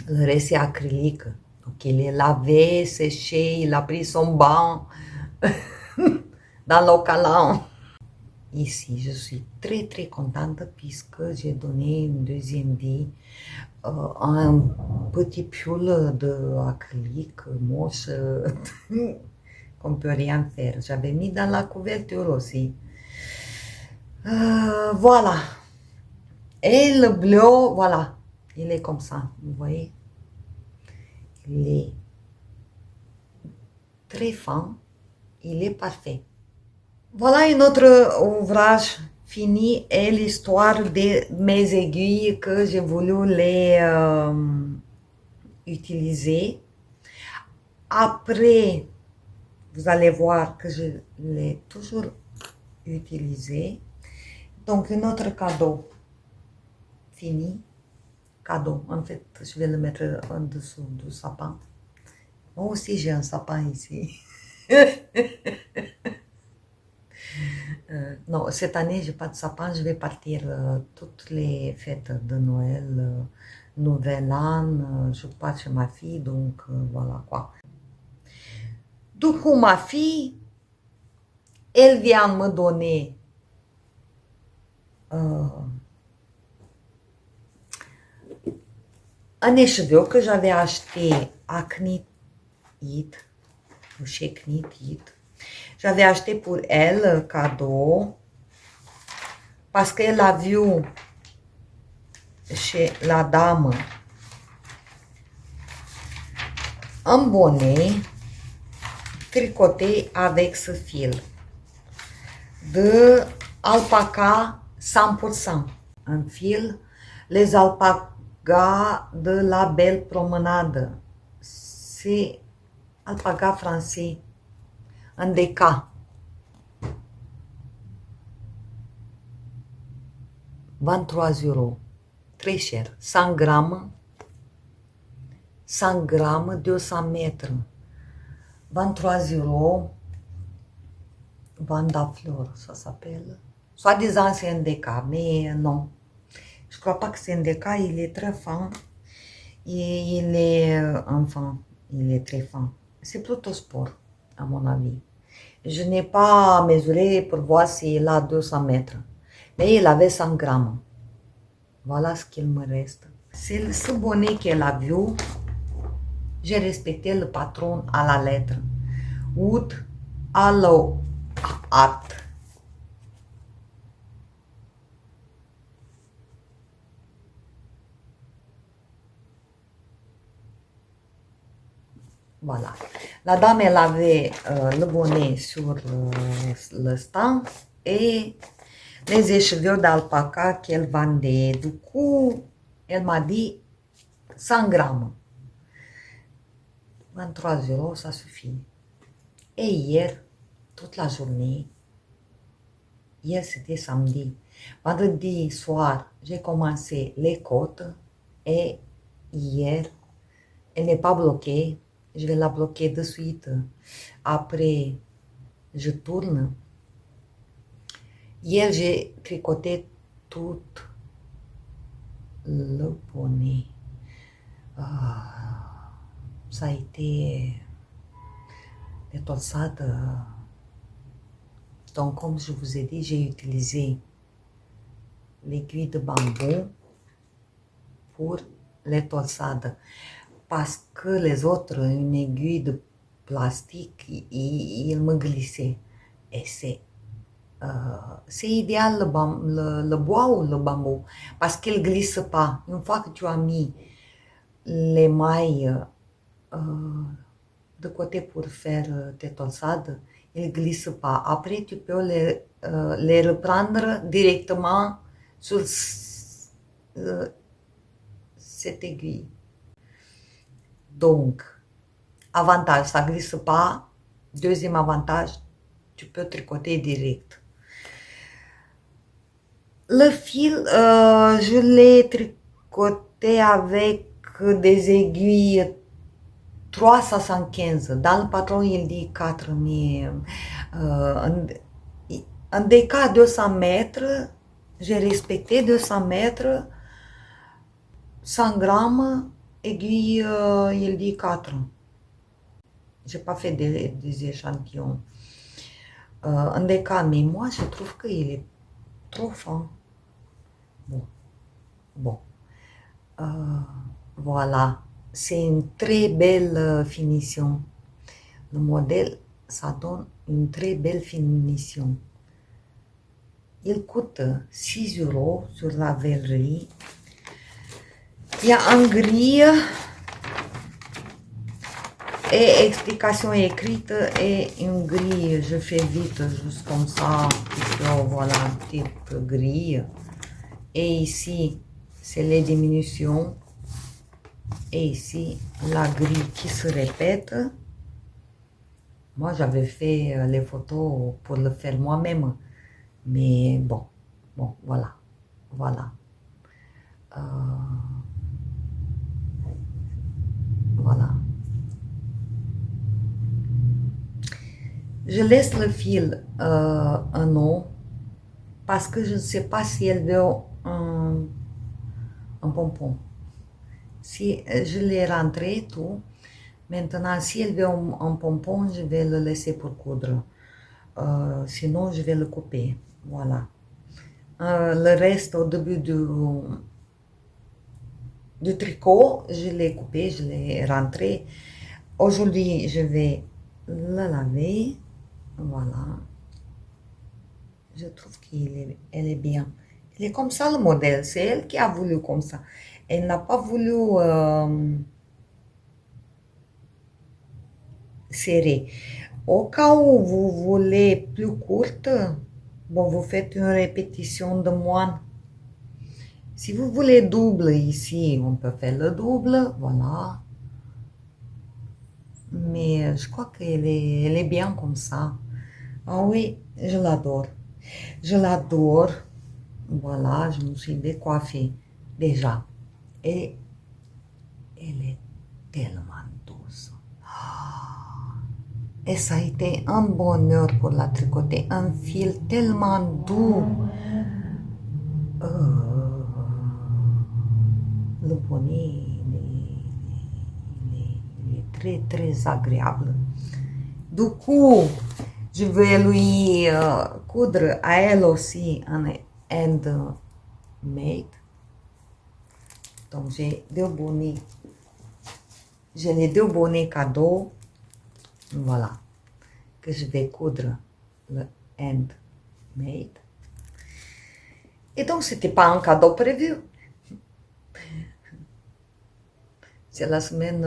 Le reste c'est acrylique. Donc il est lavé, séché, il a pris son bain dans l'eau câlin. Ici, je suis très très contente puisque j'ai donné une deuxième vie un petit pull de acrylique moche qu'on peut rien faire. J'avais mis dans la couverture aussi. Voilà. Et le bleu, voilà, il est comme ça, vous voyez. Il est très fin, il est parfait. Voilà un autre ouvrage fini et l'histoire de mes aiguilles que j'ai voulu les utiliser. Après, vous allez voir que je l'ai toujours utilisé. Donc, un autre cadeau fini. Cadeau, en fait, je vais le mettre en dessous du sapin. Moi aussi, j'ai un sapin ici. Non, cette année, j'ai pas de sapin. Je vais partir toutes les fêtes de Noël, Nouvel An. Je pars chez ma fille, donc voilà quoi. Du coup, ma fille, elle vient me donner un écheveau que j'avais acheté à Knit It, chez Knit It. J'avais acheté pour elle cadeau parce qu'elle a vu chez la dame un bonnet tricoté avec ce fil de alpaca 100%. Un fil, les alpagas de la belle promenade. C'est alpaga français, un déca. 23 €, très cher, 100 grammes, 100 grammes, 200 mètres, 23 €, Vanda Fleur, ça s'appelle. Soi-disant c'est un déca, mais non. Je crois pas que c'est un déca, il est très fin, et il est, enfin, il est très fin. C'est plutôt sport, à mon avis. Je n'ai pas mesuré pour voir s'il a 200 mètres, mais il avait 100 grammes. Voilà ce qu'il me reste. C'est ce bonnet qu'elle a vu. J'ai respecté le patron à la lettre. Wood Aloe Art. Voilà. La dame, elle avait le bonnet sur le stand et les écheveaux d'alpaca qu'elle vendait. Du coup, elle m'a dit 100 grammes. 23 €, ça suffit. Et hier, toute la journée, hier c'était samedi, vendredi soir, j'ai commencé les côtes et hier, elle n'est pas bloquée. Je vais la bloquer de suite. Après, je tourne. Hier, j'ai tricoté tout le bonnet. Ça a été étorsade. Donc, comme je vous ai dit, j'ai utilisé l'aiguille de bambou pour les torsades. Parce que les autres, une aiguille de plastique, il me glissait. Et c'est idéal le bois ou le bambou, parce qu'il ne glisse pas. Une fois que tu as mis les mailles de côté pour faire tes torsades, ils ne glissent pas. Après, tu peux les reprendre directement sur cette aiguille. Donc, avantage, ça ne glisse pas. Deuxième avantage, tu peux tricoter direct. Le fil, je l'ai tricoté avec des aiguilles 375. Dans le patron, il dit 4, mais un déca 200 mètres, j'ai respecté 200 mètres, 100 grammes, aiguille, il dit 4. J'ai pas fait des échantillons. Un déca, mais moi, je trouve qu'il est trop fin. Bon. Voilà. C'est une très belle finition. Le modèle, ça donne une très belle finition. il coûte 6 euros sur la verrerie. Il y a en grille et explication écrite et une grille. Je fais vite, juste comme ça, puisque voilà, une petite grille. Et ici, c'est les diminutions. Et ici, la grille qui se répète. Moi, j'avais fait les photos pour le faire moi-même. Mais bon, voilà. Voilà. Voilà. Je laisse le fil un an parce que je ne sais pas si elle veut un pompon. Si je l'ai rentré tout, maintenant si elle veut un pompon, je vais le laisser pour coudre. Sinon, je vais le couper. Voilà. Le reste, au début du tricot, je l'ai coupé, je l'ai rentré. Aujourd'hui, je vais le laver. Voilà. Je trouve qu'elle est bien. Elle est comme ça le modèle. C'est elle qui a voulu comme ça. Elle n'a pas voulu serrer. Au cas où vous voulez plus courte, bon, vous faites une répétition de moine. Si vous voulez double ici, on peut faire le double, voilà. Mais je crois qu'elle elle est bien comme ça. Ah oui, je l'adore. Je l'adore. Voilà, je me suis décoiffée déjà. Et elle est tellement douce. Et ça a été un bonheur pour la tricoter. Un fil tellement doux. Le bonnet, il est très, très agréable. Du coup, je vais lui coudre à elle aussi un handmade. Donc, j'ai deux bonnets. J'ai les deux bonnets cadeaux. Voilà. Que je vais coudre le handmade. Et donc, c'était pas un cadeau prévu. C'est la semaine...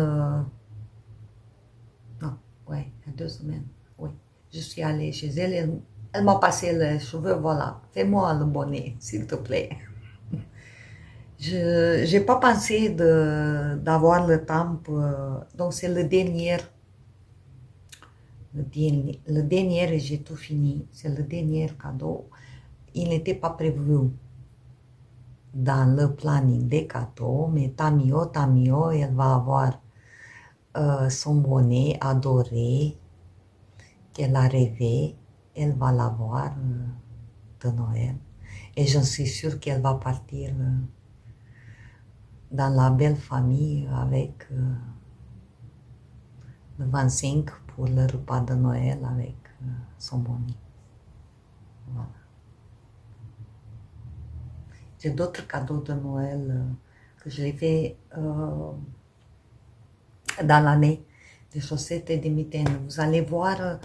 non, ouais, il y a 2 semaines. Oui. Je suis allée chez elle. Elle m'a passé les cheveux. Voilà. Fais-moi le bonnet, s'il te plaît. Je n'ai pas pensé d'avoir le temps pour... Donc, c'est le dernier. Le dernier, et j'ai tout fini. C'est le dernier cadeau. Il n'était pas prévu dans le planning des cadeaux, mais Tamio, elle va avoir son bonnet adoré qu'elle a rêvé. Elle va l'avoir de Noël. Et je suis sûre qu'elle va partir dans la belle famille avec le 25 pour le repas de Noël avec son bonnet. Voilà. J'ai d'autres cadeaux de Noël que je les fais dans l'année, des chaussettes et des mitaines. Vous allez voir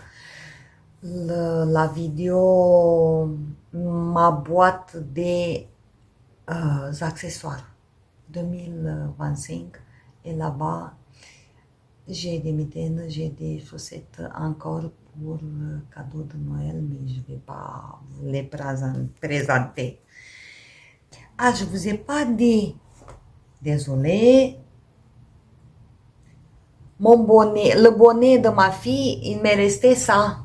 la vidéo, ma boîte des accessoires 2025. Et là-bas, j'ai des mitaines, j'ai des chaussettes encore pour le cadeau de Noël, mais je ne vais pas vous les présenter. Ah, je ne vous ai pas dit. Désolée. Mon bonnet, le bonnet de ma fille, il m'est resté ça.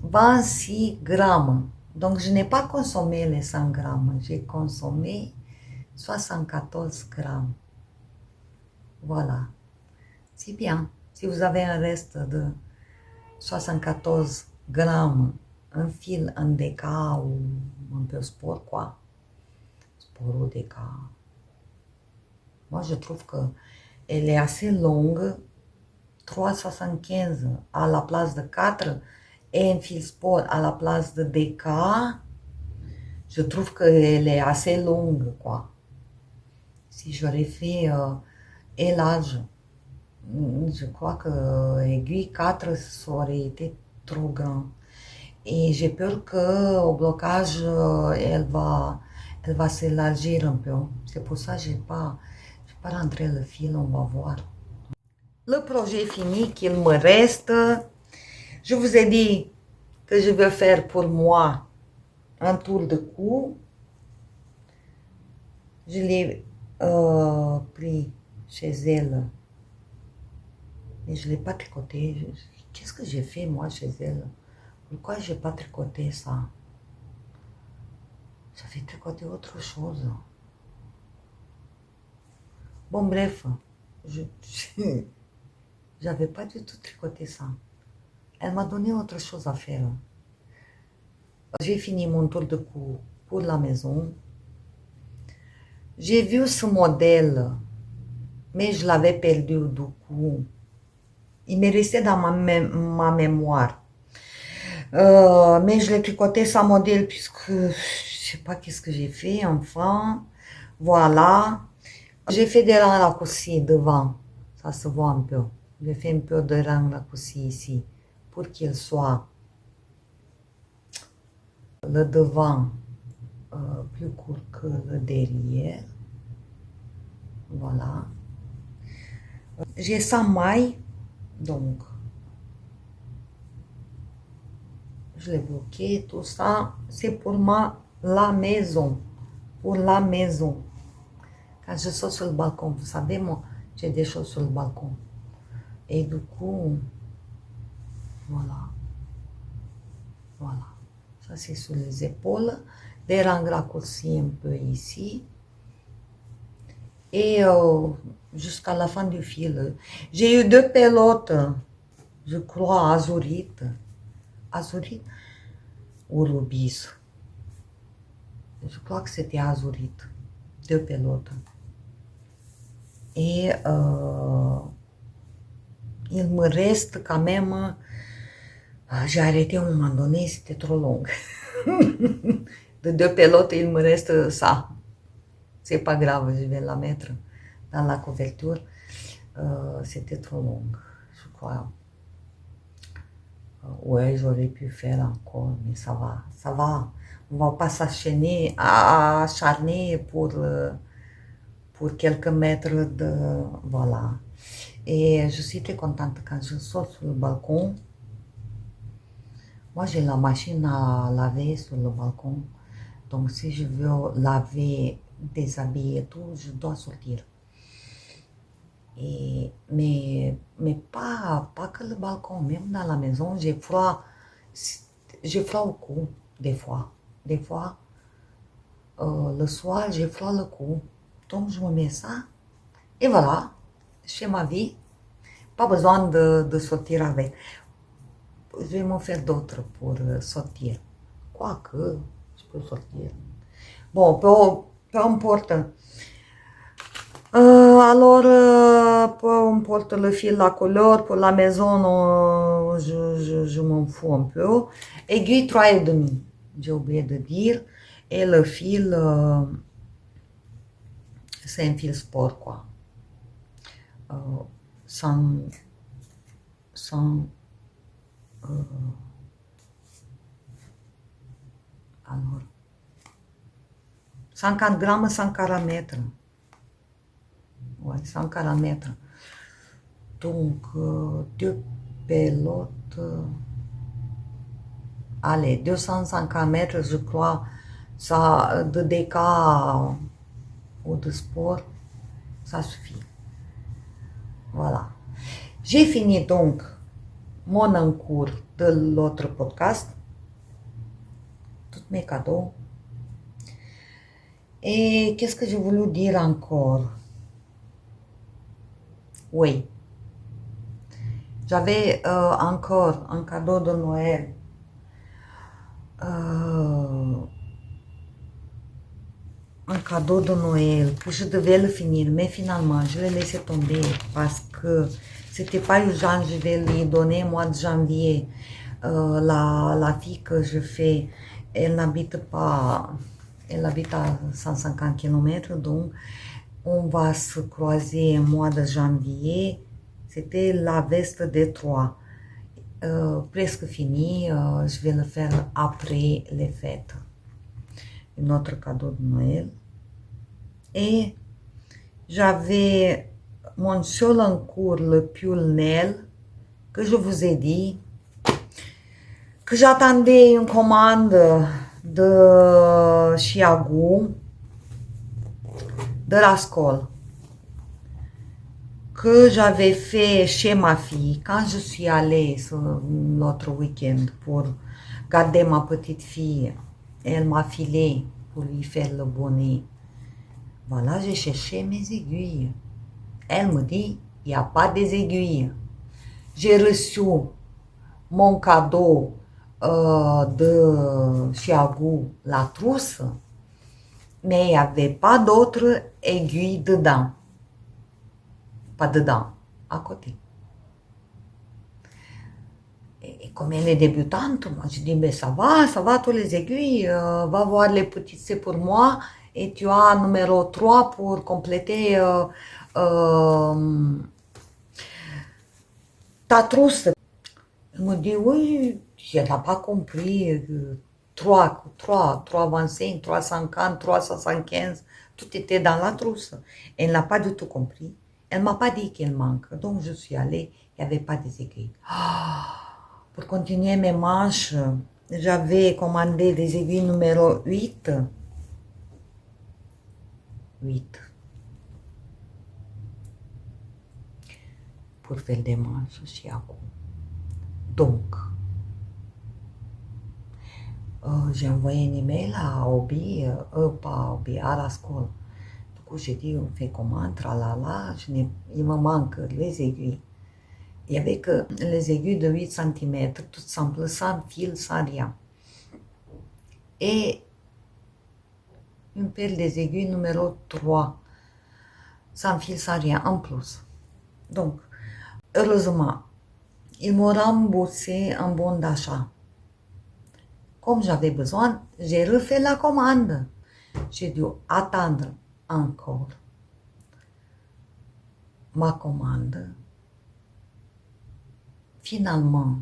26 grammes. Donc, je n'ai pas consommé les 100 grammes. J'ai consommé 74 grammes. Voilà. C'est bien. Si vous avez un reste de 74 grammes, un fil en déca ou un peu sport, quoi. Sport ou déca. Moi, je trouve qu'elle est assez longue. 3,75 à la place de 4 et un fil sport à la place de DK. Je trouve qu'elle est assez longue, quoi. Si j'aurais fait et l'âge, je crois que aiguille 4, ça aurait été trop grand. Et j'ai peur qu'au blocage, elle va s'élargir un peu. C'est pour ça que j'ai pas rentré le fil, on va voir. Le projet fini qu'il me reste, je vous ai dit que je vais faire pour moi un tour de cou. Je l'ai pris chez elle, mais je ne l'ai pas tricoté. Qu'est-ce que j'ai fait moi chez elle? Pourquoi je n'ai pas tricoté ça? J'avais tricoté autre chose. Bon, bref, je n'avais pas du tout tricoté ça. Elle m'a donné autre chose à faire. J'ai fini mon tour de cou pour la maison. J'ai vu ce modèle, mais je l'avais perdu du coup. Il m'est resté dans ma mémoire. Mais je l'ai tricoté sans modèle puisque je sais pas qu'est-ce que j'ai fait, enfin. Voilà. J'ai fait des rangs raccourcis devant. Ça se voit un peu. J'ai fait un peu de rangs raccourcis ici pour qu'il soit le devant plus court que le derrière. Voilà. J'ai 100 mailles, donc je l'ai bloqué, tout ça. C'est pour la maison. Pour la maison. Quand je sors sur le balcon, vous savez, moi, j'ai des choses sur le balcon. Et du coup, voilà. Voilà. Ça, c'est sur les épaules. Des rangs raccourcis un peu ici. Et jusqu'à la fin du fil. J'ai eu 2 pelotes, je crois, azurites. Azurite ou rubis. Je crois que c'était azurite. 2 pelotes. Et il me reste quand même. J'ai arrêté à un moment donné, c'était trop long. De 2 pelotes, il me reste ça. C'est pas grave, je vais la mettre dans la couverture. C'était trop long, je crois. Ouais, j'aurais pu faire encore, mais ça va, ça va. On va pas acharner pour quelques mètres de... Voilà. Et je suis très contente quand je sors sur le balcon. Moi, j'ai la machine à laver sur le balcon. Donc, si je veux laver, déshabiller et tout, je dois sortir. Mais pas que le balcon, même dans la maison, j'ai froid au cou, des fois. Des fois, le soir, j'ai froid au cou. Donc, je me mets ça. Et voilà, je fais ma vie. Pas besoin de sortir avec. Je vais m'en faire d'autres pour sortir. Quoique, je peux sortir. Bon, peu importe. Alors, peu importe le fil, la couleur, pour la maison, non, je m'en fous un peu. Aiguille 3,5, j'ai oublié de dire. Et le fil, c'est un fil sport, quoi. Sans alors, 50 grammes, 140 mètres. Ouais, 140 mètres. Donc, 2 pelotes. Allez, 250 mètres, je crois, ça, de DK ou de sport, ça suffit. Voilà. J'ai fini donc mon encours de l'autre podcast. Tous mes cadeaux. Et qu'est-ce que j'ai voulu dire encore? Oui. J'avais encore un cadeau de Noël. Un cadeau de Noël que je devais le finir, mais finalement je l'ai laissé tomber parce que c'était pas urgent. Je vais lui donner au mois de janvier. La fille que je fais, elle n'habite pas, elle habite à 150 km, donc on va se croiser au mois de janvier. C'était la veste des 3. presque fini, je vais le faire après les fêtes. Un autre cadeau de Noël. Et j'avais mon seul en cours, le pull Nel, que je vous ai dit, que j'attendais une commande de Chiago, de la Scole, que j'avais fait chez ma fille quand je suis allée l'autre week-end pour garder ma petite fille. Elle m'a filé pour lui faire le bonnet. Voilà, j'ai cherché mes aiguilles. Elle me dit, il n'y a pas des aiguilles. J'ai reçu mon cadeau de Chiago, la trousse, mais il n'y avait pas d'autres aiguilles dedans. Pas dedans, à côté. Et comme elle est débutante, moi je dis, mais ça va, tous les aiguilles, va voir les petites, c'est pour moi, et tu as numéro 3 pour compléter ta trousse. Elle me dit, oui, elle n'a pas compris, 325, 350, 375, tout était dans la trousse. Elle n'a pas du tout compris. Elle ne m'a pas dit qu'il manque. Donc je suis allée, il n'y avait pas des aiguilles. Pour continuer mes manches, j'avais commandé des aiguilles numéro 8. 8. Pour faire des manches chez Ago. Donc, j'ai envoyé un email à Obi, pas Obi, à la Scole. Du coup, j'ai dit, on fait comment, tralala, il me manque les aiguilles. Il n'y avait que les aiguilles de 8 cm, tout simple, sans fil, sans rien. Et une paire des aiguilles numéro 3, sans fil, sans rien, en plus. Donc, heureusement, ils m'ont remboursé un bon d'achat. Comme j'avais besoin, j'ai refait la commande. J'ai dû attendre encore ma commande. Finalement,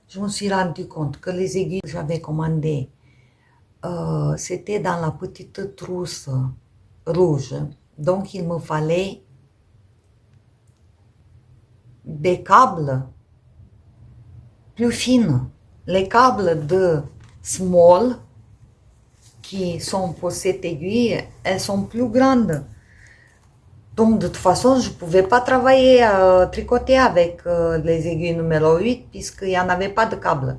je me suis rendu compte que les aiguilles que j'avais commandées, c'était dans la petite trousse rouge. Donc, il me fallait des câbles plus fines. Les câbles de small qui sont pour cette aiguille, elles sont plus grandes. Donc, de toute façon, je ne pouvais pas travailler, tricoter avec les aiguilles numéro 8 puisqu'il n'y en avait pas de câble.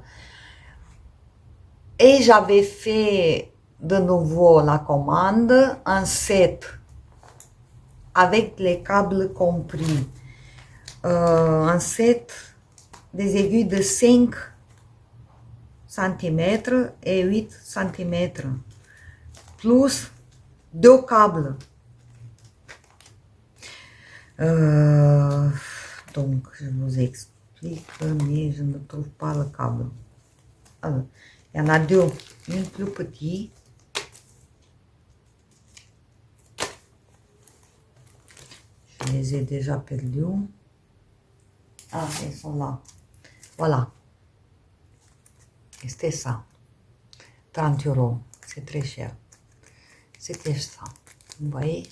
Et j'avais fait de nouveau la commande en 7 avec les câbles compris. En 7 des aiguilles de 5 cm et 8 cm plus 2 câbles. Donc, je vous explique, mais je ne trouve pas le câble. Alors, il y en a deux, une plus petite. Je les ai déjà perdus. Ah, ils sont là. Voilà. C'était ça. 30 €. C'est très cher. C'était ça. Vous voyez?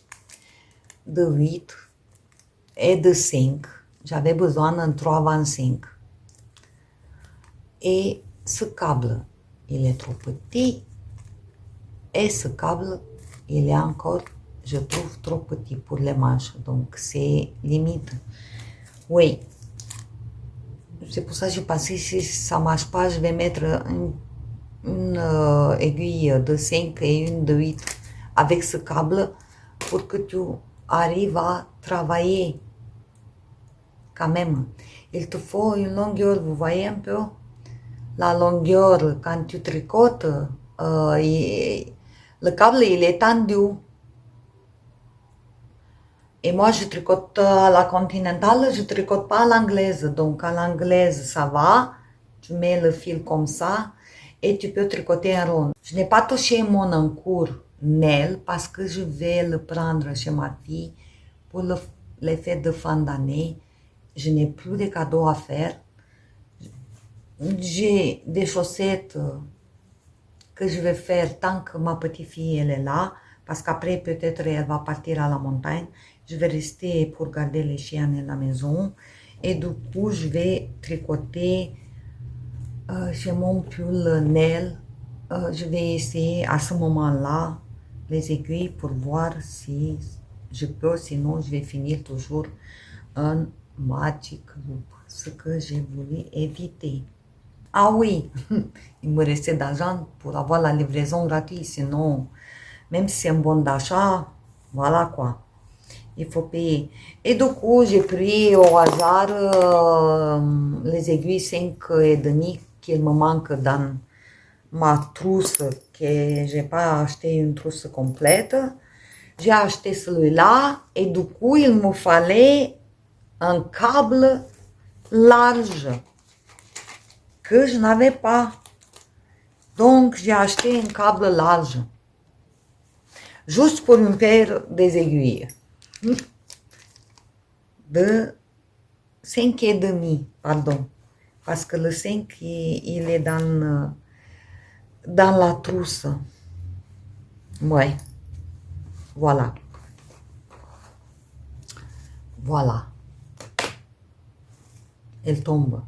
De 8 et de 5. J'avais besoin d'un 3,25. Et ce câble, il est trop petit. Et ce câble, il est encore, je trouve, trop petit pour les manches. Donc, c'est limite. Oui. C'est pour ça que j'ai pensé, si ça ne marche pas, je vais mettre une aiguille de 5 et une de 8 avec ce câble pour que tu arrives à travailler quand même. Il te faut une longueur, vous voyez un peu? La longueur, quand tu tricotes, le câble, il est tendu. Et moi, je tricote à la continentale, je tricote pas à l'anglaise. Donc, à l'anglaise, ça va. Tu mets le fil comme ça et tu peux tricoter en rond. Je n'ai pas touché mon encours Nel parce que je vais le prendre chez ma fille pour les fêtes de fin d'année. je n'ai plus de cadeaux à faire. J'ai des chaussettes que je vais faire tant que ma petite fille elle est là, parce qu'après peut-être elle va partir à la montagne. Je vais rester pour garder les chiens à la maison et du coup je vais tricoter chez mon pull Nel. Je vais essayer à ce moment-là les aiguilles pour voir si je peux, sinon je vais finir toujours un Magic Loop, ce que j'ai voulu éviter. Ah oui, il me restait d'argent pour avoir la livraison gratuite, sinon, même si c'est un bon d'achat, voilà quoi, il faut payer. Et du coup, j'ai pris au hasard les aiguilles 5,5 qu'il me manque dans ma trousse, que j'ai pas acheté une trousse complète. J'ai acheté celui-là et du coup, il me fallait un câble large que je n'avais pas. Donc, j'ai acheté un câble large, juste pour une paire des aiguilles, de 5,5, pardon, parce que le 5, il est dans la trousse. Ouais, voilà. Voilà. Il tombe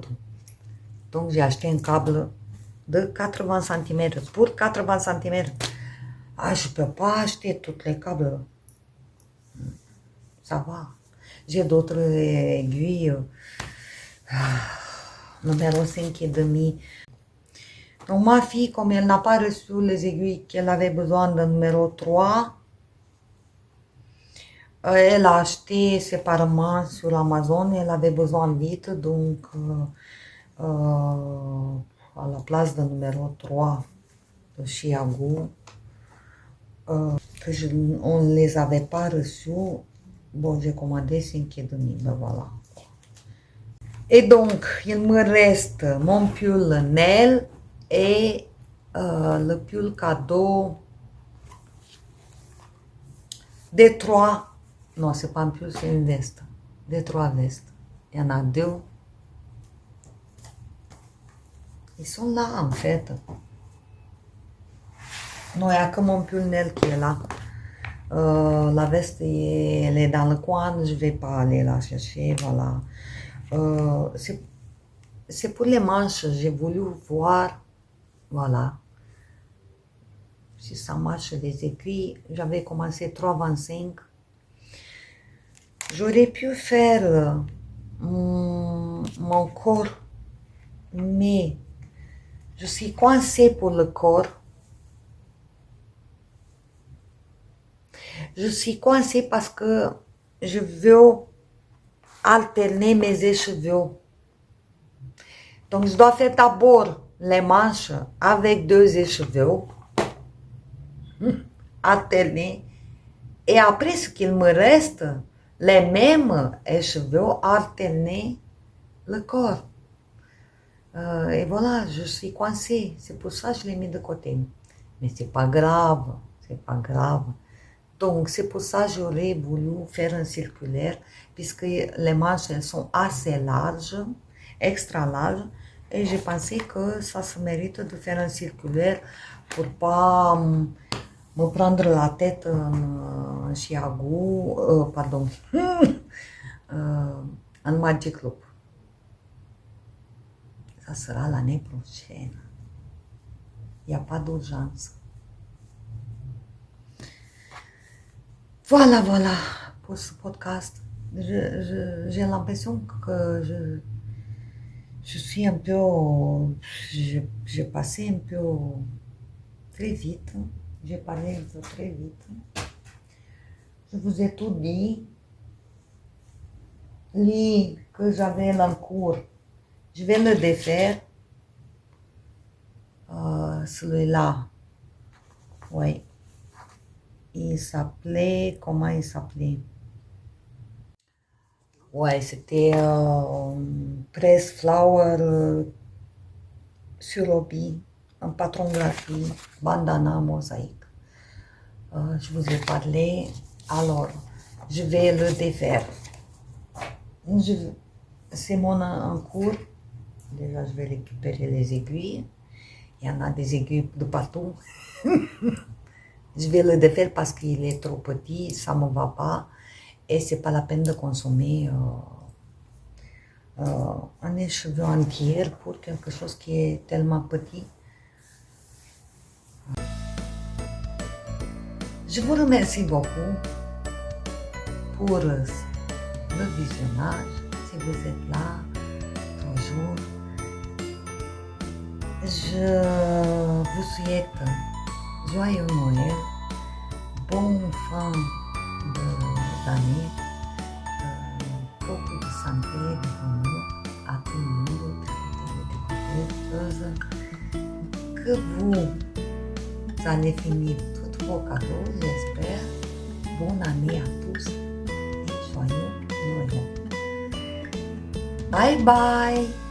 tout. Donc, j'ai acheté un câble de 80 cm. Pour 80 cm, ah, je ne peux pas acheter tous les câbles. Ça va. J'ai d'autres aiguilles. Numéro 5,5. Donc, ma fille, comme elle n'a pas reçu les aiguilles qu'elle avait besoin de numéro 3, elle a acheté séparément sur Amazon. Elle avait besoin vite, donc à la place de numéro 3 de Chiago, on ne les avait pas reçus. Bon, j'ai commandé 5,5, ben voilà. Et donc, il me reste mon pull Nel et le pull cadeau des 3. Non, c'est pas un pull, c'est une veste. Des 3 vestes. Il y en a 2. Ils sont là, en fait. Non, il n'y a que mon pull Nel qui est là. La veste, elle est dans le coin. Je ne vais pas aller la chercher, voilà. C'est pour les manches. J'ai voulu voir, voilà, si ça marche les aiguilles. J'avais commencé 3,25. J'aurais pu faire mon corps, mais je suis coincée pour le corps. Je suis coincée parce que je veux alterner mes écheveaux. Donc, je dois faire d'abord les manches avec 2 écheveaux, alterner. Et après, ce qu'il me reste, les mêmes écheveaux, alterner le corps. Et voilà, je suis coincée. C'est pour ça que je l'ai mis de côté. Mais c'est pas grave, c'est pas grave. Donc, c'est pour ça que j'aurais voulu faire un circulaire, puisque les manches, elles sont assez larges, extra larges, et j'ai pensé que ça se mérite de faire un circulaire pour pas me prendre la tête en Chiago, pardon, en Magic Loop. Ça sera l'année prochaine. Il n'y a pas d'urgence. Voilà, voilà, pour ce podcast. J'ai l'impression que je suis un peu... J'ai passé un peu très vite. J'ai parlé un peu très vite. Je vous ai tout dit. Lit que j'avais en cours, je vais le défaire. Celui-là, oui. Il s'appelait, comment il s'appelait? Ouais, c'était Press Flower sur hobby, un patron graphique, bandana, mosaïque. Je vous ai parlé, alors je vais le défaire. C'est en cours. Déjà, je vais récupérer les aiguilles. Il y en a des aiguilles de partout. Je vais le défaire parce qu'il est trop petit, ça ne me va pas. Et c'est pas la peine de consommer un écheveu entier pour quelque chose qui est tellement petit. Je vous remercie beaucoup pour le visionnage, si vous êtes là, toujours. Je vous souhaite joyeux Noël, bon fin d'année, beaucoup de santé, de bonheur à tout le monde, que vous allez finir tous vos cadeaux, j'espère. Bonne année à tous et joyeux Noël. Bye bye!